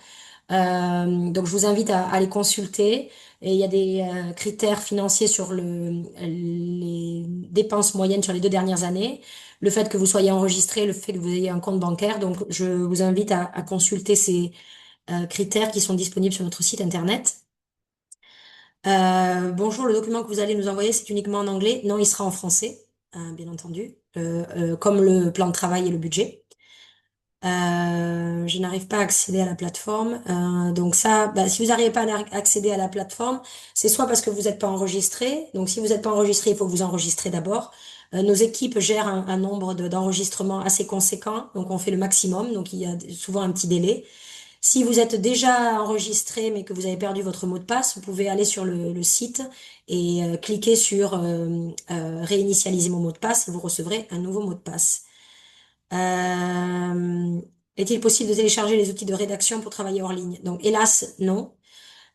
Donc, je vous invite à les consulter. Et il y a des critères financiers sur les dépenses moyennes sur les 2 dernières années, le fait que vous soyez enregistré, le fait que vous ayez un compte bancaire. Donc, je vous invite à consulter ces critères qui sont disponibles sur notre site internet. Bonjour, le document que vous allez nous envoyer, c'est uniquement en anglais. Non, il sera en français, bien entendu, comme le plan de travail et le budget. Je n'arrive pas à accéder à la plateforme. Donc ça, bah, si vous n'arrivez pas à accéder à la plateforme, c'est soit parce que vous n'êtes pas enregistré. Donc si vous n'êtes pas enregistré, il faut vous enregistrer d'abord. Nos équipes gèrent un nombre d'enregistrements assez conséquent, donc on fait le maximum. Donc il y a souvent un petit délai. Si vous êtes déjà enregistré mais que vous avez perdu votre mot de passe, vous pouvez aller sur le site et cliquer sur réinitialiser mon mot de passe et vous recevrez un nouveau mot de passe. Euh, Est-il possible de télécharger les outils de rédaction pour travailler hors ligne? Donc, hélas, non.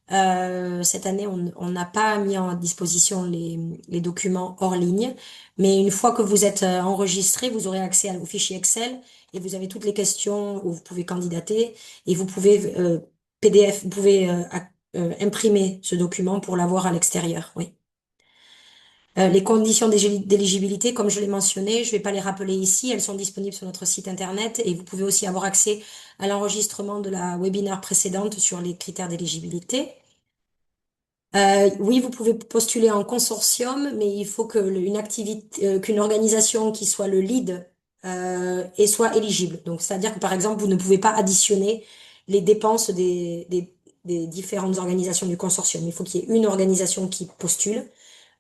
Cette année, on n'a pas mis en disposition les documents hors ligne, mais une fois que vous êtes enregistré, vous aurez accès au fichier Excel et vous avez toutes les questions où vous pouvez candidater et vous pouvez PDF, vous pouvez imprimer ce document pour l'avoir à l'extérieur. Oui. Les conditions d'éligibilité, comme je l'ai mentionné, je ne vais pas les rappeler ici, elles sont disponibles sur notre site internet et vous pouvez aussi avoir accès à l'enregistrement de la webinaire précédente sur les critères d'éligibilité. Oui, vous pouvez postuler en consortium, mais il faut que une activité, qu'une organisation qui soit le lead et soit éligible. Donc, c'est-à-dire que par exemple, vous ne pouvez pas additionner les dépenses des différentes organisations du consortium. Il faut qu'il y ait une organisation qui postule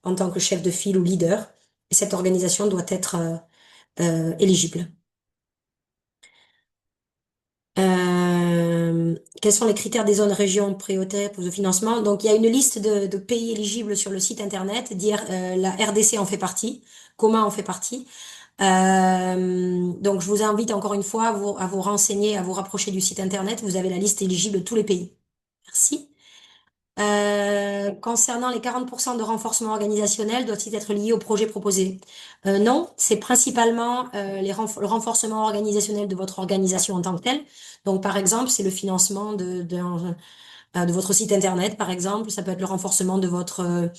en tant que chef de file ou leader, et cette organisation doit être éligible. Quels sont les critères des zones régions prioritaires pour le financement? Donc, il y a une liste de pays éligibles sur le site internet. Dire la RDC en fait partie, Coma en fait partie. Donc, je vous invite encore une fois à vous renseigner, à vous rapprocher du site internet. Vous avez la liste éligible de tous les pays. Merci. Concernant les 40% de renforcement organisationnel, doit-il être lié au projet proposé? Non, c'est principalement le renforcement organisationnel de votre organisation en tant que telle. Donc, par exemple, c'est le financement de votre site internet, par exemple. Ça peut être le renforcement de votre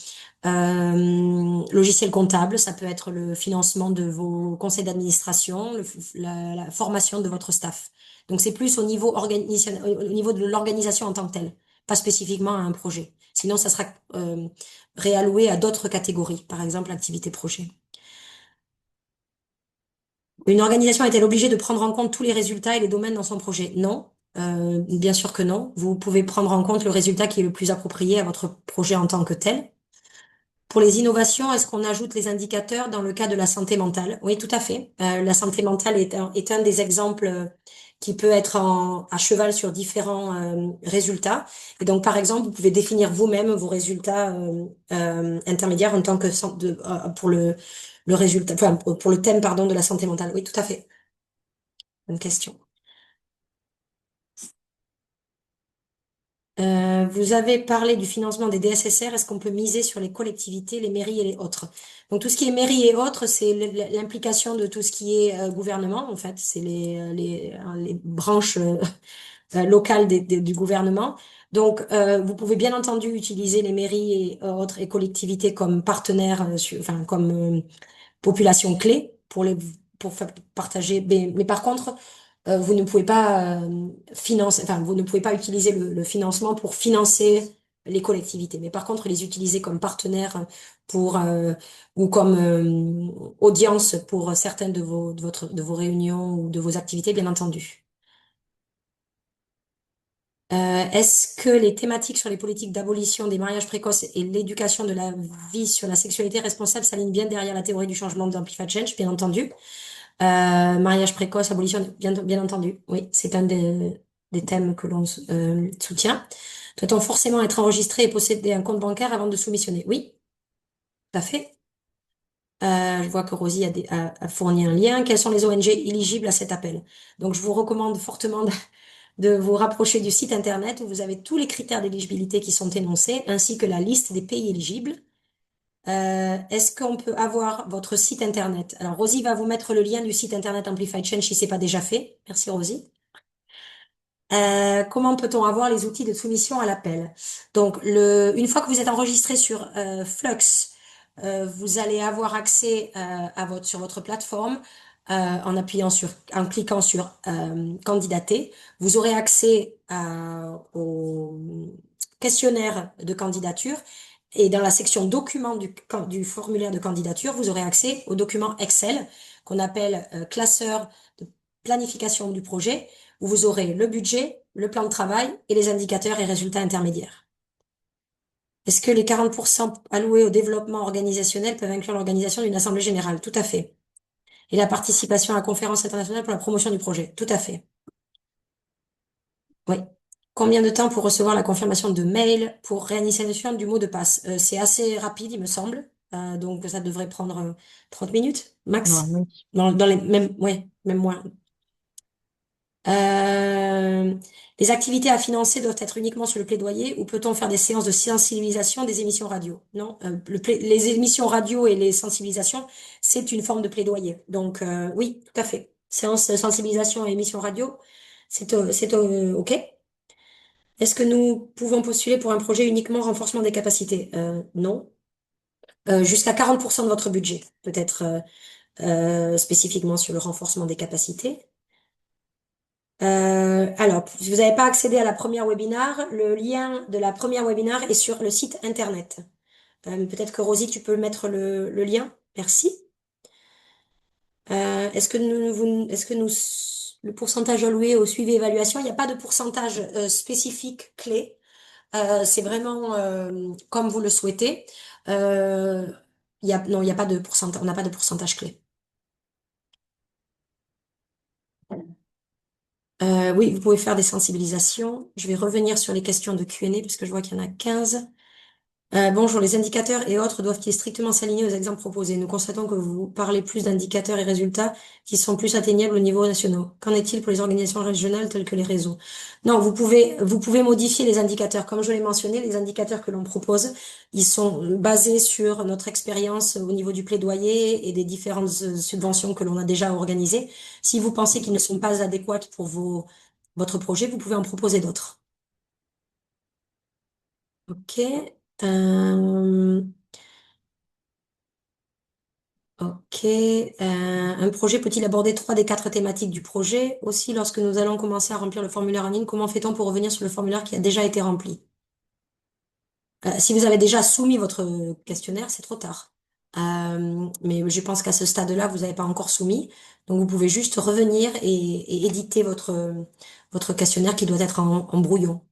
logiciel comptable. Ça peut être le financement de vos conseils d'administration, la formation de votre staff. Donc, c'est plus au niveau au niveau de l'organisation en tant que telle, pas spécifiquement à un projet. Sinon, ça sera réalloué à d'autres catégories, par exemple l'activité projet. Une organisation est-elle obligée de prendre en compte tous les résultats et les domaines dans son projet? Non, bien sûr que non. Vous pouvez prendre en compte le résultat qui est le plus approprié à votre projet en tant que tel. Pour les innovations, est-ce qu'on ajoute les indicateurs dans le cas de la santé mentale? Oui, tout à fait. La santé mentale est un des exemples qui peut être à cheval sur différents résultats. Et donc, par exemple, vous pouvez définir vous-même vos résultats intermédiaires en tant que pour le résultat, enfin, pour le thème, pardon, de la santé mentale. Oui, tout à fait. Bonne question. Vous avez parlé du financement des DSSR. Est-ce qu'on peut miser sur les collectivités, les mairies et les autres? Donc tout ce qui est mairie et autres, c'est l'implication de tout ce qui est gouvernement, en fait. C'est les branches locales du gouvernement. Donc vous pouvez bien entendu utiliser les mairies et autres et collectivités comme partenaires, enfin comme population clé pour partager. Mais par contre, vous ne pouvez pas financer, enfin, vous ne pouvez pas utiliser le financement pour financer les collectivités. Mais par contre, les utiliser comme partenaires pour ou comme audience pour certaines de de vos réunions ou de vos activités, bien entendu. Est-ce que les thématiques sur les politiques d'abolition des mariages précoces et l'éducation de la vie sur la sexualité responsable s'alignent bien derrière la théorie du changement d'Amplified Change, bien entendu. Mariage précoce, abolition, bien entendu. Oui, c'est un des thèmes que l'on soutient. Doit-on forcément être enregistré et posséder un compte bancaire avant de soumissionner? Oui, tout à fait. Je vois que Rosie a fourni un lien. Quelles sont les ONG éligibles à cet appel? Donc, je vous recommande fortement de vous rapprocher du site internet où vous avez tous les critères d'éligibilité qui sont énoncés, ainsi que la liste des pays éligibles. Est-ce qu'on peut avoir votre site internet? Alors, Rosie va vous mettre le lien du site internet Amplified Change si c'est pas déjà fait. Merci, Rosie. Comment peut-on avoir les outils de soumission à l'appel? Donc, une fois que vous êtes enregistré sur Flux, vous allez avoir accès sur votre plateforme en cliquant sur candidater. Vous aurez accès au questionnaire de candidature et dans la section documents du formulaire de candidature, vous aurez accès au document Excel qu'on appelle classeur de planification du projet où vous aurez le budget, le plan de travail et les indicateurs et résultats intermédiaires. Est-ce que les 40% alloués au développement organisationnel peuvent inclure l'organisation d'une assemblée générale? Tout à fait. Et la participation à la conférence internationale pour la promotion du projet? Tout à fait. Oui. Combien de temps pour recevoir la confirmation de mail pour réinitialisation du mot de passe? C'est assez rapide, il me semble. Donc ça devrait prendre 30 minutes Ouais, max. oui. Dans les même, ouais, même moins. Euh, les activités à financer doivent être uniquement sur le plaidoyer ou peut-on faire des séances de sensibilisation des émissions radio? Non, les émissions radio et les sensibilisations, c'est une forme de plaidoyer. Donc oui, tout à fait. Séance de sensibilisation et émissions radio, c'est OK. Est-ce que nous pouvons postuler pour un projet uniquement renforcement des capacités? Non. Jusqu'à 40% de votre budget, peut-être spécifiquement sur le renforcement des capacités. Alors, si vous n'avez pas accédé à la première webinaire, le lien de la première webinaire est sur le site internet. Peut-être que Rosie, tu peux mettre le lien. Merci. Le pourcentage alloué au suivi évaluation, il n'y a pas de pourcentage spécifique clé. C'est vraiment comme vous le souhaitez. Euh, non, il n'y a pas de pourcentage, on n'a pas de pourcentage clé. Oui, vous pouvez faire des sensibilisations. Je vais revenir sur les questions de Q&A parce que je vois qu'il y en a 15. Bonjour, les indicateurs et autres doivent-ils strictement s'aligner aux exemples proposés? Nous constatons que vous parlez plus d'indicateurs et résultats qui sont plus atteignables au niveau national. Qu'en est-il pour les organisations régionales telles que les réseaux? Non, vous pouvez modifier les indicateurs. Comme je l'ai mentionné, les indicateurs que l'on propose, ils sont basés sur notre expérience au niveau du plaidoyer et des différentes subventions que l'on a déjà organisées. Si vous pensez qu'ils ne sont pas adéquats pour votre projet, vous pouvez en proposer d'autres. Ok. Euh, Ok. Un projet peut-il aborder trois des quatre thématiques du projet? Aussi, lorsque nous allons commencer à remplir le formulaire en ligne, comment fait-on pour revenir sur le formulaire qui a déjà été rempli? Si vous avez déjà soumis votre questionnaire, c'est trop tard. Mais je pense qu'à ce stade-là, vous n'avez pas encore soumis. Donc, vous pouvez juste revenir et éditer votre questionnaire qui doit être en brouillon.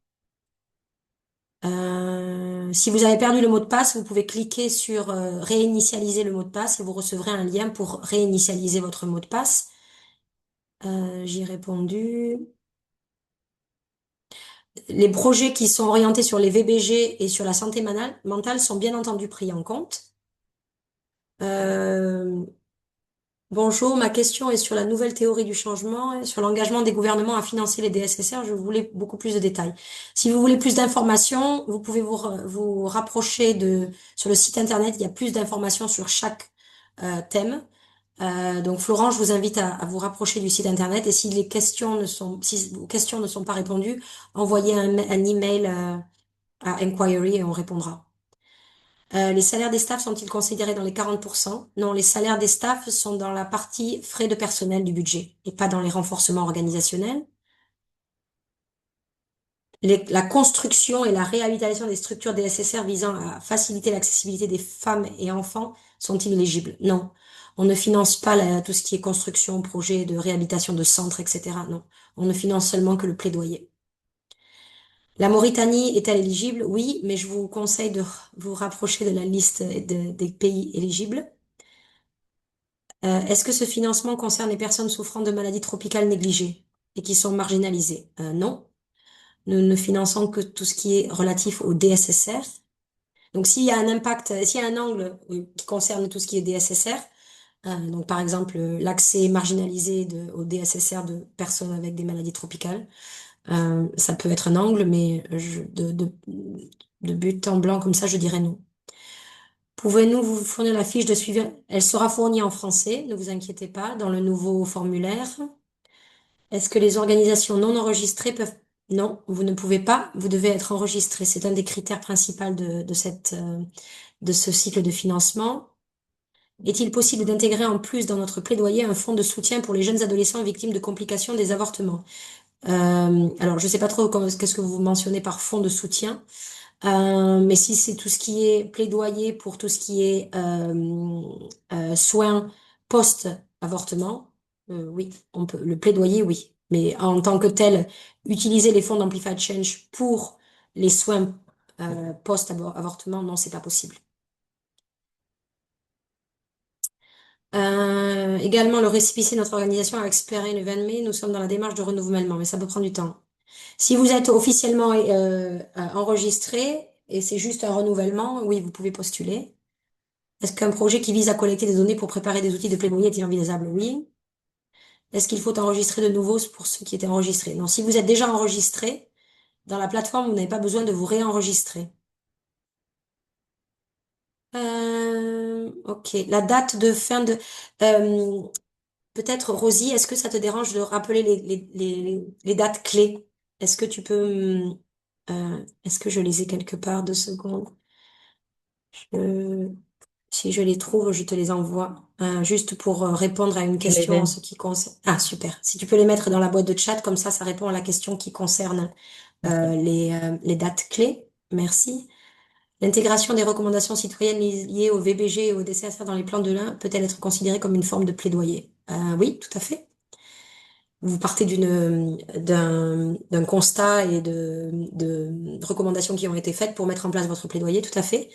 Si vous avez perdu le mot de passe, vous pouvez cliquer sur réinitialiser le mot de passe et vous recevrez un lien pour réinitialiser votre mot de passe. J'y ai répondu. Les projets qui sont orientés sur les VBG et sur la santé mentale sont bien entendu pris en compte. Euh, Bonjour, ma question est sur la nouvelle théorie du changement et sur l'engagement des gouvernements à financer les DSSR. Je voulais beaucoup plus de détails. Si vous voulez plus d'informations, vous pouvez vous rapprocher sur le site internet. Il y a plus d'informations sur chaque thème. Donc Florent, je vous invite à vous rapprocher du site internet et si vos questions ne sont pas répondues, envoyez un email à Enquiry et on répondra. Les salaires des staffs sont-ils considérés dans les 40%? Non, les salaires des staffs sont dans la partie frais de personnel du budget et pas dans les renforcements organisationnels. La construction et la réhabilitation des structures DSSR visant à faciliter l'accessibilité des femmes et enfants sont-ils éligibles? Non. On ne finance pas tout ce qui est construction, projet de réhabilitation de centres, etc. Non. On ne finance seulement que le plaidoyer. La Mauritanie est-elle éligible? Oui, mais je vous conseille de vous rapprocher de la liste des pays éligibles. Est-ce que ce financement concerne les personnes souffrant de maladies tropicales négligées et qui sont marginalisées? Non. Nous ne finançons que tout ce qui est relatif au DSSR. Donc, s'il y a un impact, s'il y a un angle qui concerne tout ce qui est DSSR, donc par exemple l'accès marginalisé au DSSR de personnes avec des maladies tropicales, ça peut être un angle, mais de but en blanc comme ça, je dirais non. Pouvez-nous vous fournir la fiche de suivi? Elle sera fournie en français, ne vous inquiétez pas, dans le nouveau formulaire. Est-ce que les organisations non enregistrées peuvent... Non, vous ne pouvez pas, vous devez être enregistré. C'est un des critères principaux de ce cycle de financement. Est-il possible d'intégrer en plus dans notre plaidoyer un fonds de soutien pour les jeunes adolescents victimes de complications des avortements? Alors, je ne sais pas trop qu'est-ce que vous mentionnez par fonds de soutien. Mais si c'est tout ce qui est plaidoyer pour tout ce qui est soins post-avortement, oui, on peut. Le plaidoyer, oui. Mais en tant que tel, utiliser les fonds d'Amplified Change pour les soins post-avortement, non, c'est pas possible. Également, le récépissé de notre organisation a expiré le 20 mai. Nous sommes dans la démarche de renouvellement, mais ça peut prendre du temps. Si vous êtes officiellement enregistré et c'est juste un renouvellement, oui, vous pouvez postuler. Est-ce qu'un projet qui vise à collecter des données pour préparer des outils de plaidoyer est-il envisageable? Oui. Est-ce qu'il faut enregistrer de nouveau pour ceux qui étaient enregistrés? Non, si vous êtes déjà enregistré, dans la plateforme, vous n'avez pas besoin de vous réenregistrer. Ok, la date de fin de... euh, peut-être, Rosie, est-ce que ça te dérange de rappeler les dates clés? Est-ce que tu peux... est-ce que je les ai quelque part, 2 secondes? Euh, Si je les trouve, je te les envoie. Juste pour répondre à une Je les question en ai. ce qui concerne. Ah, super. Si tu peux les mettre dans la boîte de chat, comme ça répond à la question qui concerne Ok. les dates clés. Merci. L'intégration des recommandations citoyennes liées au VBG et au DCSR dans les plans de l'Ain peut-elle être considérée comme une forme de plaidoyer? Oui, tout à fait. Vous partez d'un constat et de recommandations qui ont été faites pour mettre en place votre plaidoyer, tout à fait.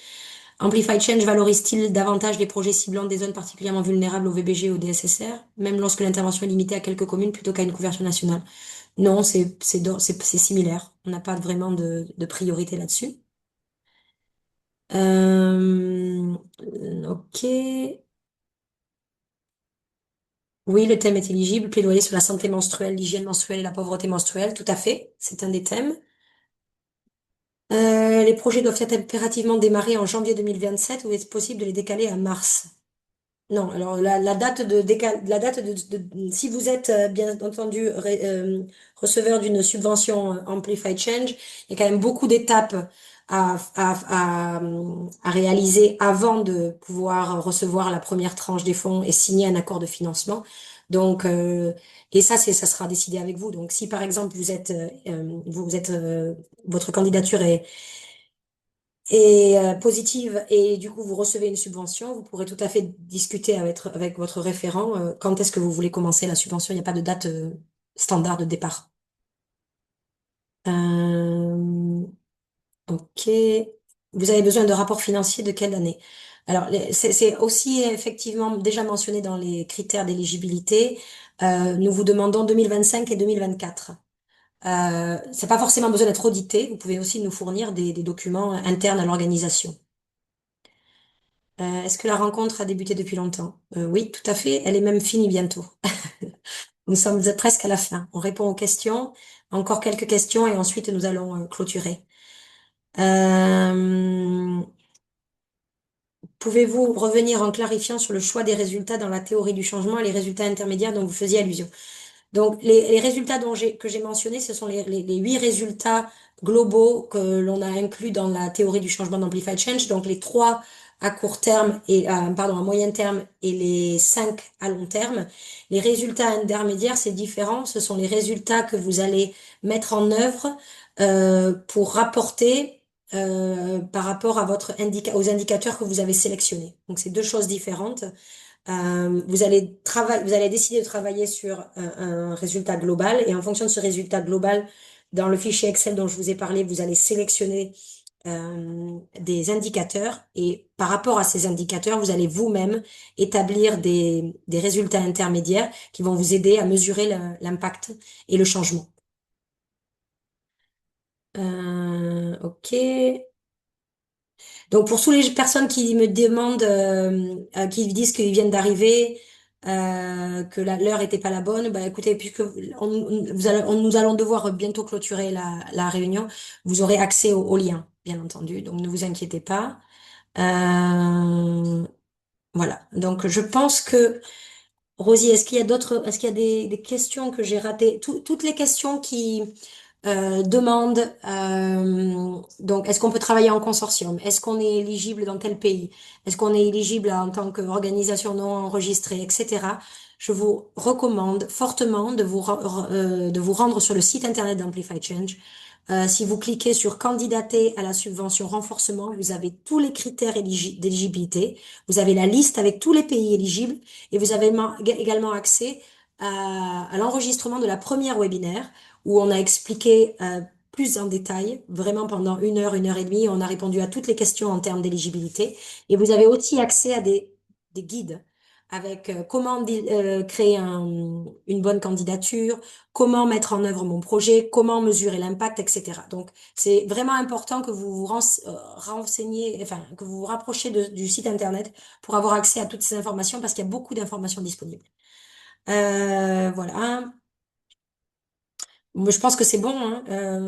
Amplified Change valorise-t-il davantage les projets ciblant des zones particulièrement vulnérables au VBG et au DSSR, même lorsque l'intervention est limitée à quelques communes plutôt qu'à une couverture nationale? Non, c'est similaire. On n'a pas vraiment de priorité là-dessus. Euh, ok. Oui, le thème est éligible. Plaidoyer sur la santé menstruelle, l'hygiène menstruelle et la pauvreté menstruelle. Tout à fait. C'est un des thèmes. Les projets doivent être impérativement démarrer en janvier 2027 ou est-ce possible de les décaler à mars? Non, alors la date si vous êtes bien entendu receveur d'une subvention Amplify Change, il y a quand même beaucoup d'étapes à réaliser avant de pouvoir recevoir la première tranche des fonds et signer un accord de financement. Donc, et ça, ça sera décidé avec vous. Donc, si par exemple votre candidature est positive et du coup vous recevez une subvention, vous pourrez tout à fait discuter avec votre référent quand est-ce que vous voulez commencer la subvention. Il n'y a pas de date standard de départ. Euh, ok. Vous avez besoin de rapports financiers de quelle année? Alors, c'est aussi effectivement déjà mentionné dans les critères d'éligibilité. Nous vous demandons 2025 et 2024. C'est pas forcément besoin d'être audité. Vous pouvez aussi nous fournir des documents internes à l'organisation. Est-ce que la rencontre a débuté depuis longtemps? Oui, tout à fait. Elle est même finie bientôt. Nous sommes presque à la fin. On répond aux questions. Encore quelques questions et ensuite nous allons clôturer. Euh, Pouvez-vous revenir en clarifiant sur le choix des résultats dans la théorie du changement et les résultats intermédiaires dont vous faisiez allusion? Donc, les résultats que j'ai mentionnés, ce sont les 8 résultats globaux que l'on a inclus dans la théorie du changement d'Amplified Change. Donc, les 3 à court terme pardon, à moyen terme et les 5 à long terme. Les résultats intermédiaires, c'est différent. Ce sont les résultats que vous allez mettre en œuvre pour rapporter par rapport à aux indicateurs que vous avez sélectionnés. Donc, c'est 2 choses différentes. Vous allez décider de travailler sur un résultat global et en fonction de ce résultat global, Dans le fichier Excel dont je vous ai parlé, vous allez sélectionner des indicateurs et par rapport à ces indicateurs, vous allez vous-même établir des résultats intermédiaires qui vont vous aider à mesurer l'impact et le changement. Ok. Donc pour toutes les personnes qui me demandent, qui disent qu'ils viennent d'arriver, que l'heure était pas la bonne, bah écoutez, puisque nous allons devoir bientôt clôturer la réunion, vous aurez accès au lien, bien entendu. Donc ne vous inquiétez pas. Euh, voilà. Donc je pense que Rosie, est-ce qu'il y a des questions que j'ai ratées? Toutes les questions qui demandent, donc, est-ce qu'on peut travailler en consortium? Est-ce qu'on est éligible dans tel pays? Est-ce qu'on est éligible en tant qu'organisation non enregistrée, etc. Je vous recommande fortement de vous rendre sur le site internet d'Amplify Change. Si vous cliquez sur candidater à la subvention renforcement, vous avez tous les critères d'éligibilité. Vous avez la liste avec tous les pays éligibles et vous avez également accès à l'enregistrement de la première webinaire où on a expliqué plus en détail, vraiment pendant une heure et demie, on a répondu à toutes les questions en termes d'éligibilité. Et vous avez aussi accès à des guides avec comment créer une bonne candidature, comment mettre en œuvre mon projet, comment mesurer l'impact, etc. Donc, c'est vraiment important que vous vous renseigniez, enfin, que vous vous rapprochiez du site Internet pour avoir accès à toutes ces informations parce qu'il y a beaucoup d'informations disponibles. Voilà. Je pense que c'est bon, hein.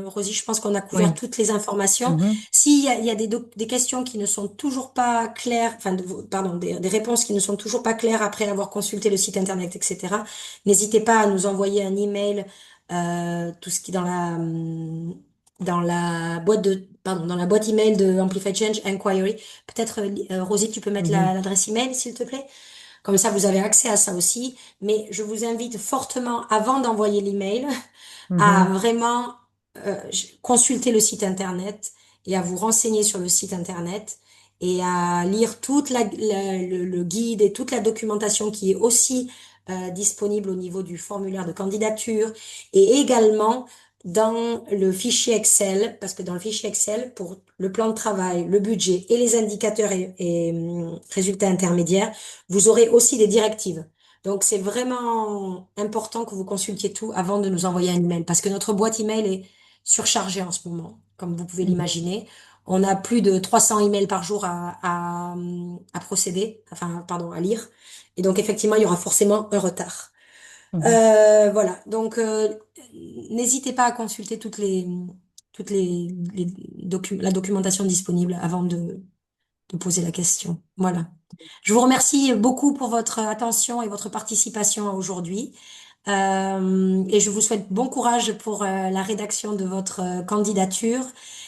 Rosie, je pense qu'on a couvert Oui. toutes les informations. Mhm. Il y a des questions qui ne sont toujours pas claires, enfin, pardon, des réponses qui ne sont toujours pas claires après avoir consulté le site internet, etc., n'hésitez pas à nous envoyer un email, tout ce qui est dans la boîte dans la boîte email de Amplify Change Inquiry. Peut-être, Rosie, tu peux mettre Mhm. l'adresse email, s'il te plaît? Comme ça, vous avez accès à ça aussi. Mais je vous invite fortement, avant d'envoyer l'email, à Mhm. vraiment consulter le site internet et à vous renseigner sur le site internet et à lire le guide et toute la documentation qui est aussi disponible au niveau du formulaire de candidature et également dans le fichier Excel, parce que dans le fichier Excel, pour le plan de travail, le budget et les indicateurs et résultats intermédiaires, vous aurez aussi des directives. Donc, c'est vraiment important que vous consultiez tout avant de nous envoyer un email parce que notre boîte email est surchargée en ce moment, comme vous pouvez Mhm. l'imaginer. On a plus de 300 emails par jour à procéder, enfin, pardon, à lire. Et donc, effectivement, il y aura forcément un retard. Mhm. Voilà. Donc, n'hésitez pas à consulter la documentation disponible avant de poser la question. Voilà. Je vous remercie beaucoup pour votre attention et votre participation aujourd'hui. Et je vous souhaite bon courage pour la rédaction de votre candidature.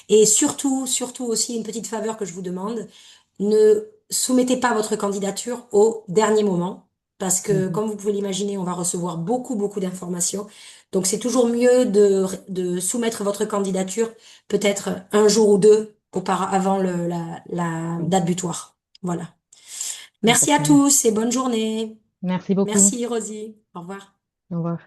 Et surtout, surtout aussi une petite faveur que je vous demande, ne soumettez pas votre candidature au dernier moment, parce que Mhm. comme vous pouvez l'imaginer, on va recevoir beaucoup, beaucoup d'informations. Donc c'est toujours mieux de soumettre votre candidature peut-être un jour ou deux avant la Oui, date butoir. Voilà. il n'y a pas Merci de à problème. tous et bonne journée. Merci beaucoup. Merci Rosie. Au revoir. Au revoir.